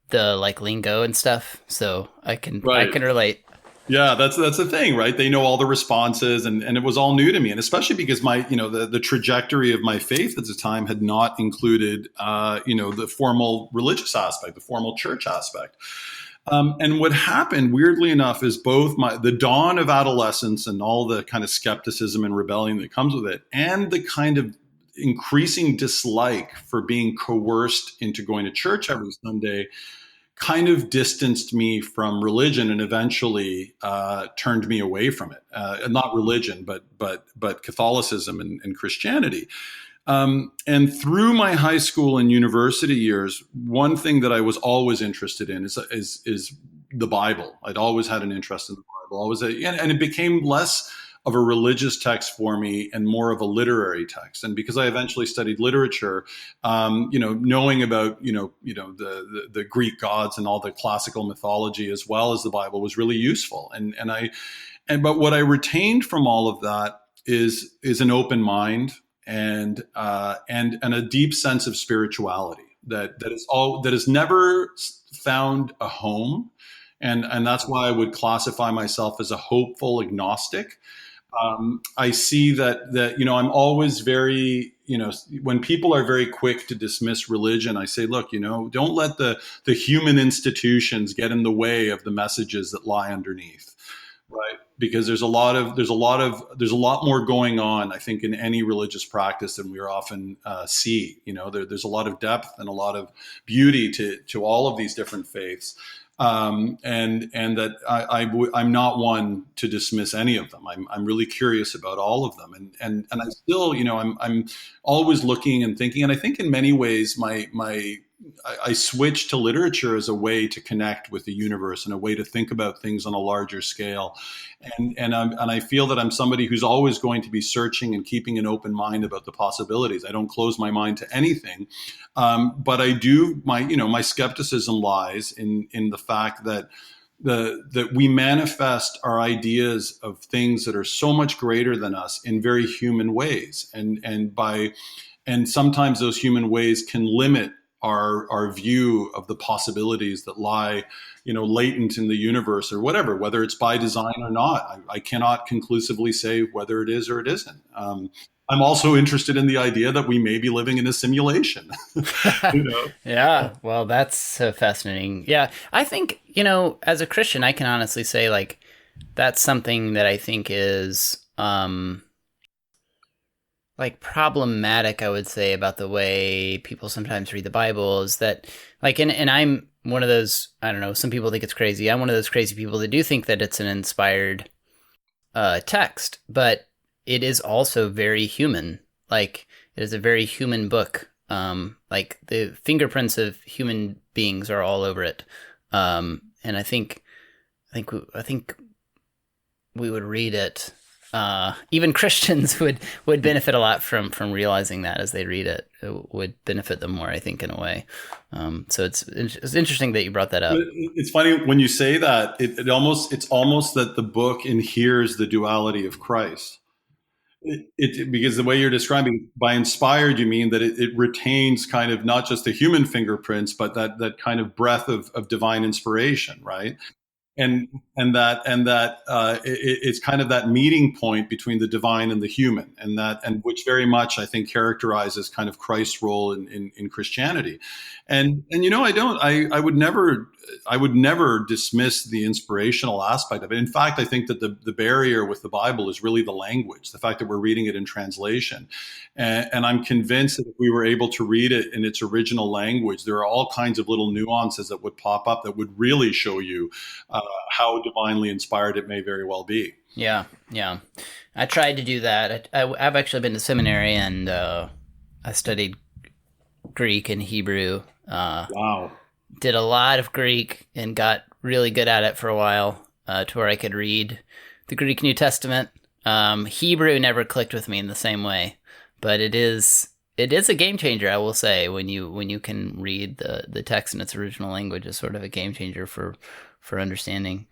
the like lingo and stuff. So I can relate. Yeah, that's the thing, right? They know all the responses, and it was all new to me, and especially because my the trajectory of my faith at the time had not included the formal religious aspect, the formal church aspect. And what happened, weirdly enough, is both the dawn of adolescence and all the kind of skepticism and rebellion that comes with it, and the kind of increasing dislike for being coerced into going to church every Sunday kind of distanced me from religion and eventually turned me away from it. Not religion, but Catholicism and Christianity. And through my high school and university years, one thing that I was always interested in is the Bible. I'd always had an interest in the Bible. And it became less of a religious text for me and more of a literary text. And because I eventually studied literature, knowing about the Greek gods and all the classical mythology as well as the Bible was really useful. But what I retained from all of that is an open mind and a deep sense of spirituality that has never found a home, and that's why I would classify myself as a hopeful agnostic. I see that I'm always very, when people are very quick to dismiss religion, I say, look, don't let the human institutions get in the way of the messages that lie underneath. Right, because there's a lot more going on, I think, in any religious practice than we often see. There's a lot of depth and a lot of beauty to all of these different faiths, and that I'm not one to dismiss any of them. I'm really curious about all of them, and I still, I'm always looking and thinking, and I think in many ways I switched to literature as a way to connect with the universe and a way to think about things on a larger scale. And I feel that I'm somebody who's always going to be searching and keeping an open mind about the possibilities. I don't close my mind to anything. But I do, my skepticism lies in the fact that that we manifest our ideas of things that are so much greater than us in very human ways. And sometimes those human ways can limit our view of the possibilities that lie, latent in the universe or whatever, whether it's by design or not. I cannot conclusively say whether it is or it isn't. I'm also interested in the idea that we may be living in a simulation. Yeah, well, that's so fascinating. Yeah, I think, as a Christian, I can honestly say, like, that's something that I think is like problematic, I would say, about the way people sometimes read the Bible is that, like, and I'm one of those, I don't know, some people think it's crazy. I'm one of those crazy people that do think that it's an inspired text, but it is also very human. Like, it is a very human book. Like, the fingerprints of human beings are all over it. And I think we would read it even Christians would benefit a lot from realizing that as they read it. It would benefit them more, I think, in a way. So it's interesting that you brought that up. It's funny when you say that. It's almost that the book inheres the duality of Christ. Because the way you're describing, by inspired, you mean that it retains kind of not just the human fingerprints, but that kind of breath of divine inspiration, right? It's kind of that meeting point between the divine and the human, and which very much I think characterizes kind of Christ's role in Christianity. And I would never dismiss the inspirational aspect of it. In fact, I think that the barrier with the Bible is really the language, the fact that we're reading it in translation. And I'm convinced that if we were able to read it in its original language, there are all kinds of little nuances that would pop up that would really show you how divinely inspired it may very well be. Yeah. I tried to do that. I've actually been to seminary, and I studied Greek and Hebrew. Wow. Did a lot of Greek and got really good at it for a while, to where I could read the Greek New Testament. Hebrew never clicked with me in the same way, but it is a game changer, I will say. When you can read the text in its original language, is sort of a game changer for understanding.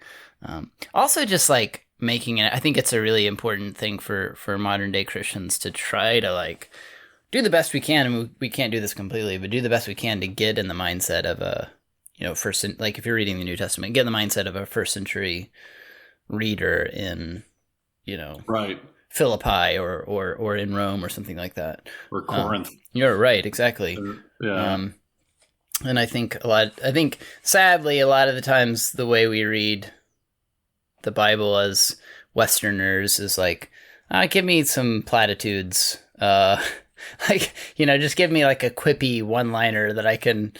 Also, just like making it, I think it's a really important thing for modern day Christians to try to like do the best we can. I mean, we can't do this completely, but do the best we can to get in the mindset of a, like if you're reading the New Testament, get in the mindset of a first century reader in, right, Philippi or in Rome or something like that, or Corinth. You're right, exactly. Yeah. And I think sadly, a lot of the times the way we read the Bible as Westerners is like, give me some platitudes. Just give me like a quippy one-liner that I can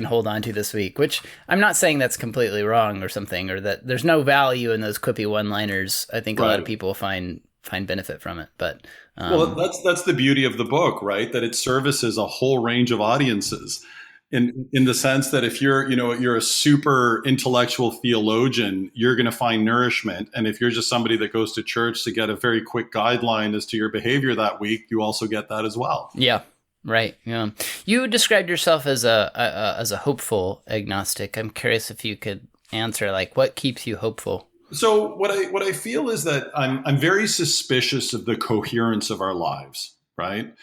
hold on to this week, which I'm not saying that's completely wrong or something, or that there's no value in those quippy one-liners. I think a lot of people find benefit from it, but well, that's the beauty of the book, right? That it services a whole range of audiences. In the sense that if you're a super intellectual theologian, you're going to find nourishment. And if you're just somebody that goes to church to get a very quick guideline as to your behavior that week, you also get that as well. Yeah. Right. Yeah. You described yourself as a hopeful agnostic. I'm curious if you could answer, like, what keeps you hopeful? So what I feel is that I'm very suspicious of the coherence of our lives, right?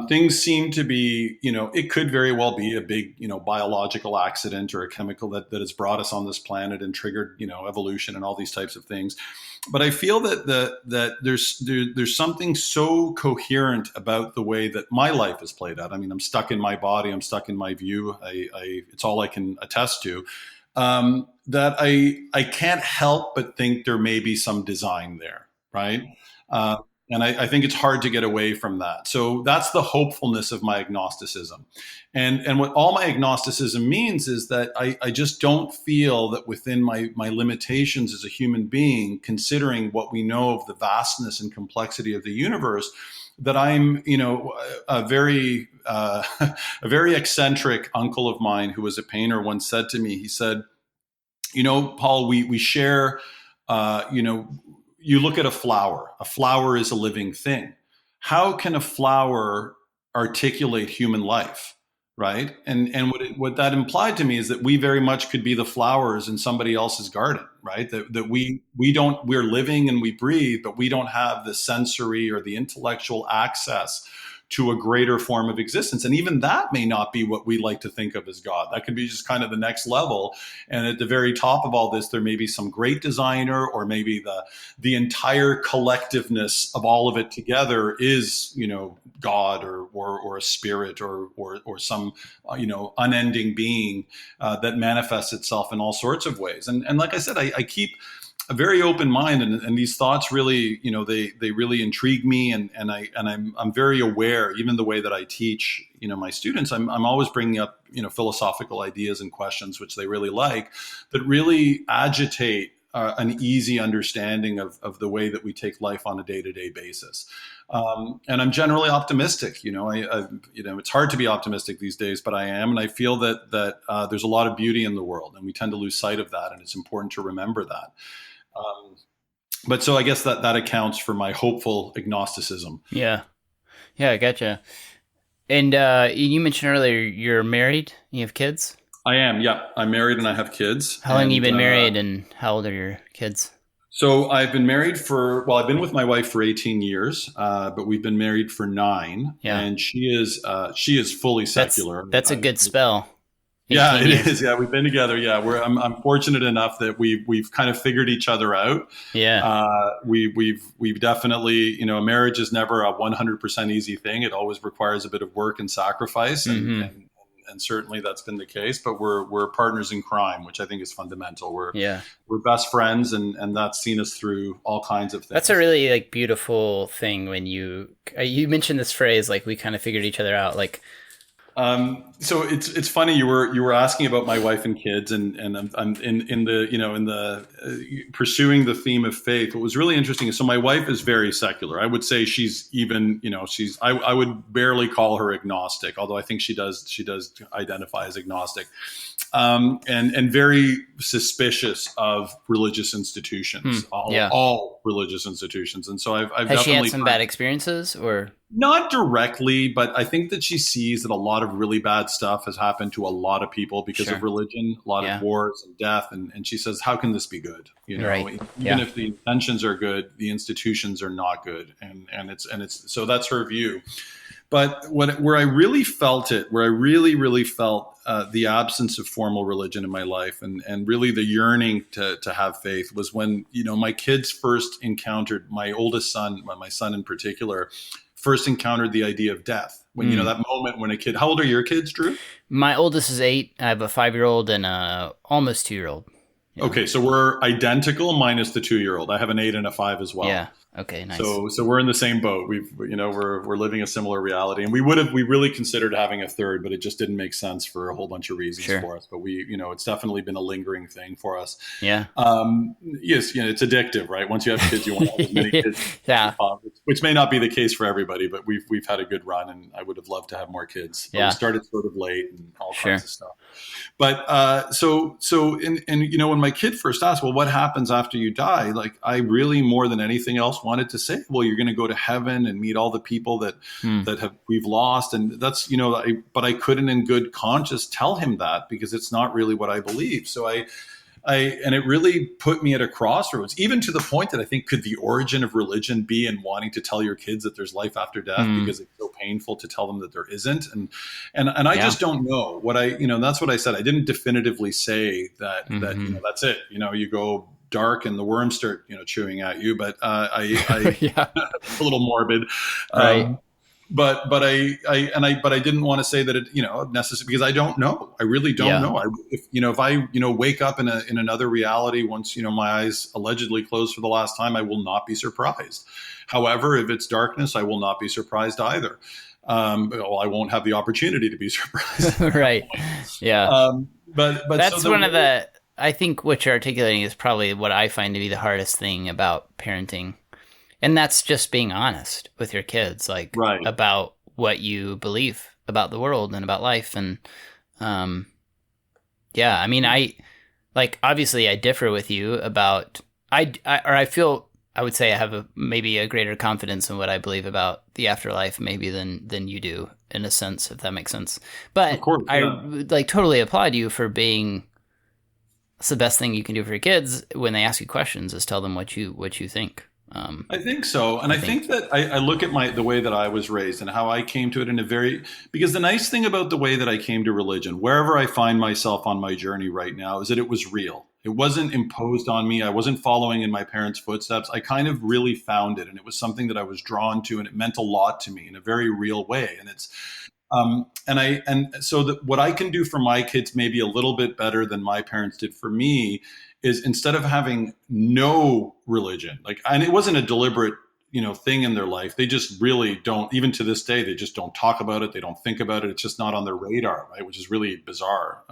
Things seem to be, it could very well be a big, biological accident or a chemical that has brought us on this planet and triggered, evolution and all these types of things. But I feel that there's something so coherent about the way that my life is played out. I mean, I'm stuck in my body. I'm stuck in my view. It's all I can attest to. That I can't help but think there may be some design there, right? And I think it's hard to get away from that. So that's the hopefulness of my agnosticism. And what all my agnosticism means is that I just don't feel that within my limitations as a human being, considering what we know of the vastness and complexity of the universe, that I'm, a very eccentric uncle of mine who was a painter once said to me, he said, Paul, we share, you look at a flower. A flower is a living thing. How can a flower articulate human life, right? And what that implied to me is that we very much could be the flowers in somebody else's garden, right? That we're living and we breathe, but we don't have the sensory or the intellectual access to a greater form of existence. And even that may not be what we like to think of as God. That could be just kind of the next level. And at the very top of all this, there may be some great designer, or maybe the entire collectiveness of all of it together is, God or a spirit or some, unending being that manifests itself in all sorts of ways. And like I said, I keep a very open mind, and these thoughts really, they really intrigue me, and I'm very aware, even the way that I teach, my students, I'm always bringing up, philosophical ideas and questions which they really like, that really agitate an easy understanding of the way that we take life on a day-to-day basis. And I'm generally optimistic. It's hard to be optimistic these days, but I am, and I feel that there's a lot of beauty in the world, and we tend to lose sight of that, and it's important to remember that. but so I guess that accounts for my hopeful agnosticism. Yeah. Yeah, I gotcha. And you mentioned earlier you're married, you have kids? I am, yeah. I'm married and I have kids. How long have you And, been married, and how old are your kids? So I've been married I've been with my wife for 18 years, but we've been married for 9, Yeah. and she is fully secular. That's a good spell. Yeah, 18 it years. is. Yeah, we've been together. Yeah, I'm fortunate enough that we've kind of figured each other out. Yeah. We've definitely, a marriage is never a 100% easy thing. It always requires a bit of work and sacrifice, and certainly that's been the case. But we're partners in crime, which I think is fundamental. We're best friends, and that's seen us through all kinds of things. That's a really beautiful thing when you mentioned this phrase, we kind of figured each other out, So it's funny you were asking about my wife and kids, and I'm in the pursuing the theme of faith. What was really interesting is, so my wife is very secular. I would say she's even, I would barely call her agnostic, although I think she does identify as agnostic, and very suspicious of religious institutions, all religious institutions. And so I've Has definitely she had some bad experiences, or? Not directly, but I think that she sees that a lot of really bad stuff has happened to a lot of people because of religion, a lot of wars and death. And she says, how can this be good? Right. Even if the intentions are good, the institutions are not good. And it's so that's her view. But where I really felt the absence of formal religion in my life, and really the yearning to have faith, was when, my kids first encountered, my oldest son, my son in particular, first encountered the idea of death. When, that moment when a kid, how old are your kids, Drew? My oldest is 8. I have a 5-year-old and a almost 2-year-old. Yeah. Okay, so we're identical minus the 2-year-old. I have an 8 and a 5 as well. Yeah. Okay. Nice. So we're in the same boat. We're living a similar reality, and we really considered having a third, but it just didn't make sense for a whole bunch of reasons for us. But it's definitely been a lingering thing for us. Yeah. Yes. It's addictive, right? Once you have kids, you want to have as many kids. Yeah. Which may not be the case for everybody, but we've had a good run, and I would have loved to have more kids. But we started sort of late and all kinds of stuff. But so when my kid first asked, well, what happens after you die? I really, more than anything else, wanted to say, well, you're going to go to heaven and meet all the people that we've lost, and that's but I couldn't in good conscience tell him that, because it's not really what I believe. So and it really put me at a crossroads, even to the point that I think, could the origin of religion be in wanting to tell your kids that there's life after death, because it's so painful to tell them that there isn't? And I just don't know what that's what I said. I didn't definitively say that that's it. You go dark and the worms start chewing at you, but I a little morbid. Right. But I didn't want to say that it necessarily, because I don't know. I really don't know. If I wake up in another reality once my eyes allegedly closed for the last time, I will not be surprised. However, if it's darkness, I will not be surprised either. I won't have the opportunity to be surprised. Right. Yeah. But that's one of the, I think what you're articulating is probably what I find to be the hardest thing about parenting. And that's just being honest with your kids, about what you believe about the world and about life. And, I mean, obviously I differ with you about, I feel, I would say I have maybe a greater confidence in what I believe about the afterlife, maybe than you do, in a sense, if that makes sense. But of course, I totally applaud you for being, it's the best thing you can do for your kids when they ask you questions, is tell them what you think. I think so. And I think that I look at the way that I was raised and how I came to it because the nice thing about the way that I came to religion, wherever I find myself on my journey right now, is that it was real. It wasn't imposed on me. I wasn't following in my parents' footsteps. I kind of really found it, and it was something that I was drawn to, and it meant a lot to me in a very real way. And it's, so what I can do for my kids maybe a little bit better than my parents did for me is, instead of having no religion, and it wasn't a deliberate, thing in their life. They just really don't, even to this day, they just don't talk about it. They don't think about it. It's just not on their radar, right? Which is really bizarre.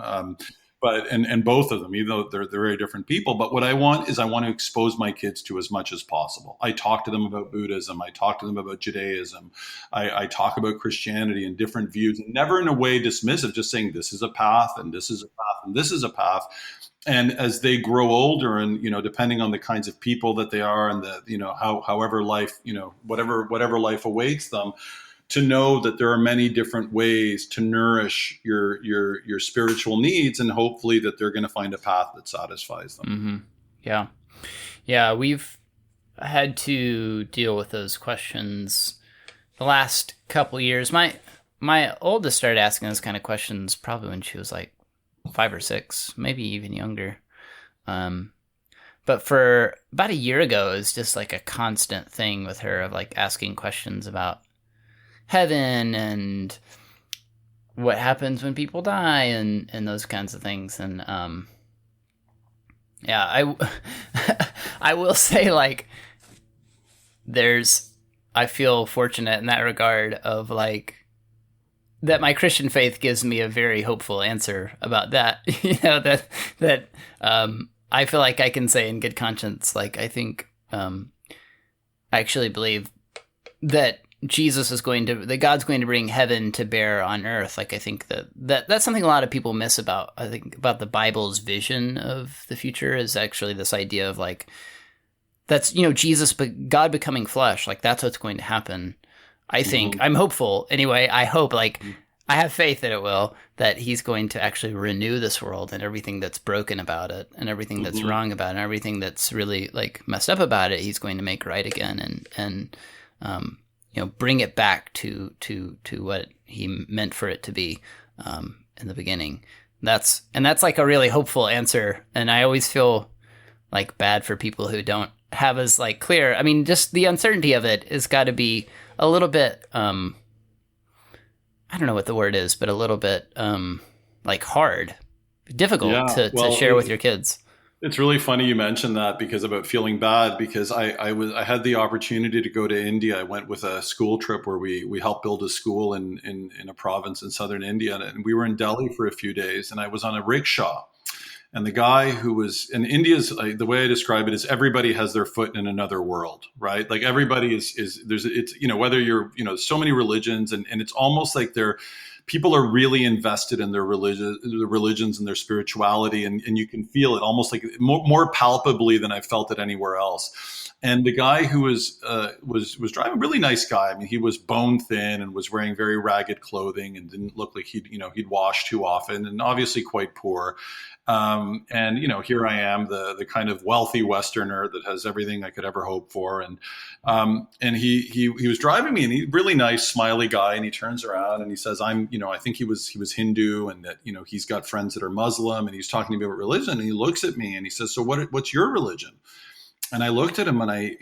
and both of them, even though they're very different people. But what I want to expose my kids to as much as possible. I talk to them about Buddhism. I talk to them about Judaism. I talk about Christianity and different views, and never in a way dismissive, just saying this is a path and this is a path and this is a path. And as they grow older, and depending on the kinds of people that they are, and however life, whatever life awaits them, to know that there are many different ways to nourish your spiritual needs, and hopefully that they're going to find a path that satisfies them. Mm-hmm. Yeah. We've had to deal with those questions the last couple of years. My oldest started asking those kind of questions probably when she was like 5 or 6, maybe even younger. But for about a year ago, it was just like a constant thing with her of like asking questions about heaven and what happens when people die and those kinds of things. And I will say, like, I feel fortunate in that regard of like that my Christian faith gives me a very hopeful answer about that. that I feel like I can say in good conscience, like, I think I actually believe that God's going to bring heaven to bear on earth. Like, I think that's something a lot of people miss about the Bible's vision of the future, is actually this idea of like, that's, Jesus, but God becoming flesh. Like, that's what's going to happen. I think I'm hopeful. Anyway, I hope, like, I have faith that it will, that he's going to actually renew this world, and everything that's broken about it, and everything that's wrong about it, and everything that's really like messed up about it, he's going to make right again, and bring it back to what he meant for it to be in the beginning. That's like a really hopeful answer. And I always feel like bad for people who don't have as like clear. I mean, just the uncertainty of it has got to be a little bit, I don't know what the word is, but a little bit like hard, difficult to share with your kids. It's really funny you mentioned that, because about feeling bad, because I had the opportunity to go to India. I went with a school trip where we helped build a school in a province in southern India, and we were in Delhi for a few days, and I was on a rickshaw. And the guy who was in India's, the way I describe it is everybody has their foot in another world, right? Like everybody it's whether you're, so many religions, and it's almost like people are really invested in their religions and their spirituality. And you can feel it almost like more palpably than I've felt it anywhere else. And the guy who was driving, a really nice guy. I mean, he was bone thin and was wearing very ragged clothing and didn't look like he'd washed too often, and obviously quite poor. And here I am, the kind of wealthy Westerner that has everything I could ever hope for. And he was driving me, and he's really nice, smiley guy. And he turns around and he says, I think he was Hindu, and that, he's got friends that are Muslim, and he's talking to me about religion. And he looks at me and he says, so what's your religion? And I looked at him, and I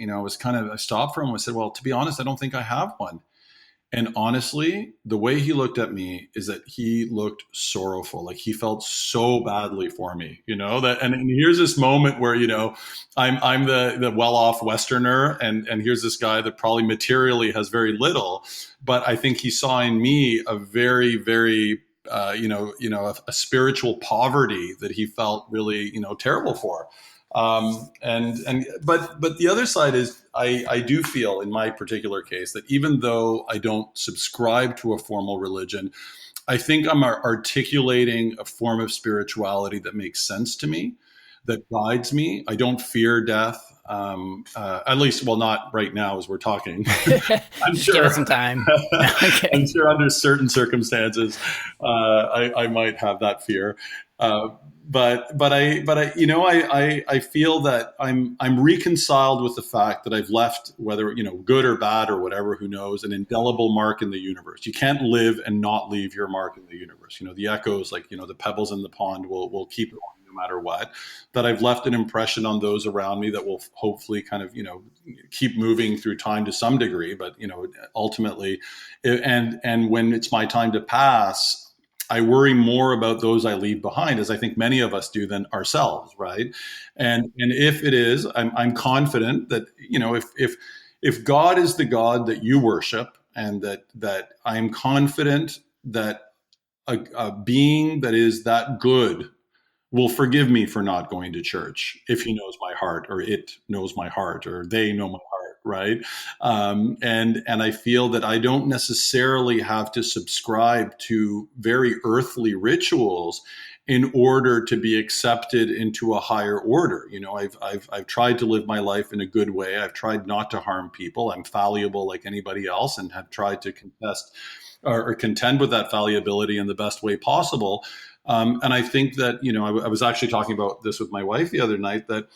stopped for him. I said, well, to be honest, I don't think I have one. And honestly, the way he looked at me is that he looked sorrowful. Like he felt so badly for me, and here's this moment where, I'm the well-off Westerner, and here's this guy that probably materially has very little, but I think he saw in me a very, very, a spiritual poverty that he felt really, terrible for. But the other side is I do feel in my particular case that even though I don't subscribe to a formal religion, I think I'm articulating a form of spirituality that makes sense to me, that guides me. I don't fear death. At least, well, not right now as we're talking. I'm sure, give it some time. Okay. I'm sure under certain circumstances, I might have that fear. But I feel that I'm reconciled with the fact that I've left, whether good or bad or whatever, who knows, an indelible mark in the universe. You can't live and not leave your mark in the universe. The echoes, like the pebbles in the pond, will keep going no matter what. That I've left an impression on those around me that will hopefully kind of keep moving through time to some degree. But ultimately, and when it's my time to pass, I worry more about those I leave behind, as I think many of us do, than ourselves, right? And if it is, I'm confident that if God is the God that you worship, and that I'm confident that a being that is that good will forgive me for not going to church if he knows my heart, or it knows my heart, or they know my heart, right? And I feel that I don't necessarily have to subscribe to very earthly rituals in order to be accepted into a higher order. You know, I've tried to live my life in a good way. I've tried not to harm people. I'm fallible like anybody else, and have tried to contest or contend with that fallibility in the best way possible. And I think that, you know, I was actually talking about this with my wife the other night, that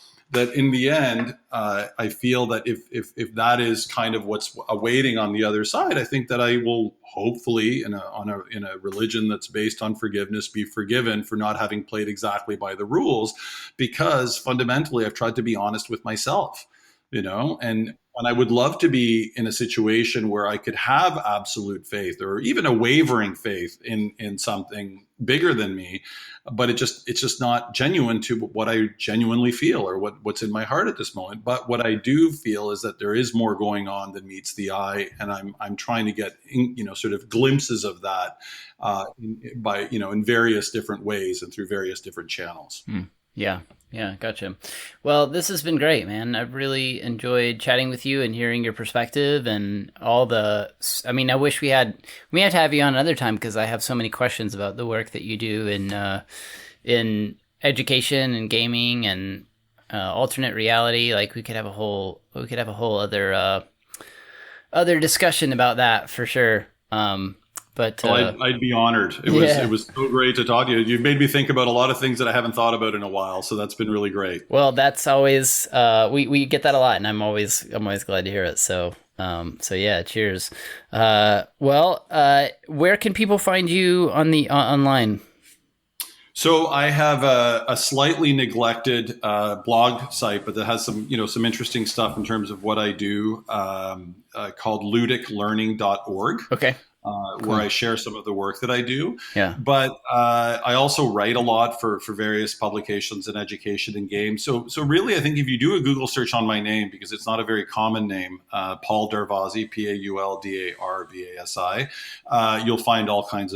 in the end, I feel that if that is kind of what's awaiting on the other side, I think that I will hopefully, in a religion that's based on forgiveness, be forgiven for not having played exactly by the rules, because fundamentally I've tried to be honest with myself, you know, and I would love to be in a situation where I could have absolute faith, or even a wavering faith in something bigger than me, but it's just not genuine to what I genuinely feel, or what's in my heart at this moment. But what I do feel is that there is more going on than meets the eye, and I'm trying to get sort of glimpses of that in various different ways and through various different channels. Yeah, gotcha. Well, this has been great, man. I've really enjoyed chatting with you and hearing your perspective and all I wish we had to have you on another time, because I have so many questions about the work that you do in education and gaming and alternate reality. Like we could have a whole other discussion about that for sure. But I'd be honored. It was so great to talk to you. You've made me think about a lot of things that I haven't thought about in a while. So that's been really great. Well, that's always we get that a lot, and I'm always glad to hear it. So yeah, cheers. Where can people find you on the online? So I have a slightly neglected blog site, but that has some interesting stuff in terms of what I do, called ludiclearning.org. Okay. Cool. Where I share some of the work that I do. Yeah. But I also write a lot for various publications in education and games. So really, I think if you do a Google search on my name, because it's not a very common name, Paul Darvasi, Pauldarvasi, you'll find all kinds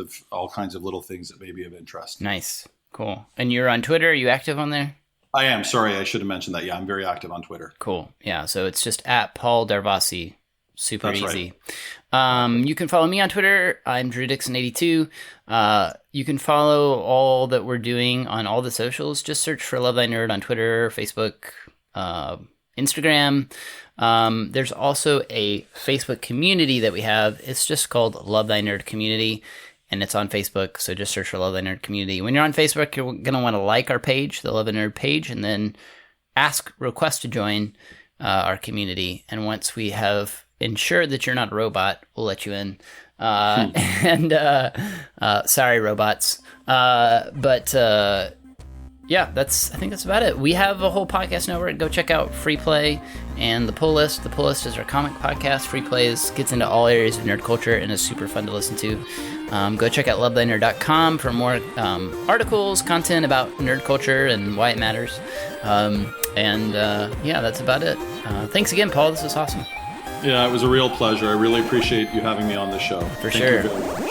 of little things that may be of interest. Nice. Cool. And you're on Twitter? Are you active on there? I am. Sorry, I should have mentioned that. Yeah, I'm very active on Twitter. Cool. Yeah. So it's just at Paul Darvasi. Super That's easy. Right. You can follow me on Twitter. I'm DrewDixon82. You can follow all that we're doing on all the socials. Just search for Love Thy Nerd on Twitter, Facebook, Instagram. There's also a Facebook community that we have. It's just called Love Thy Nerd Community, and it's on Facebook. So just search for Love Thy Nerd Community. When you're on Facebook, you're going to want to like our page, the Love Thy Nerd page, and then request to join our community. And once we have ensured that you're not a robot, we'll let you in. And sorry, robots. Yeah, I think that's about it. We have a whole podcast network. Go check out Free Play and The Pull List. The Pull List is our comic podcast. Free Play gets into all areas of nerd culture and is super fun to listen to. Go check out lovethynerd.com for more articles, content about nerd culture and why it matters. Yeah, that's about it. Thanks again, Paul. This was awesome. Yeah, it was a real pleasure. I really appreciate you having me on the show. For sure. Thank you very much.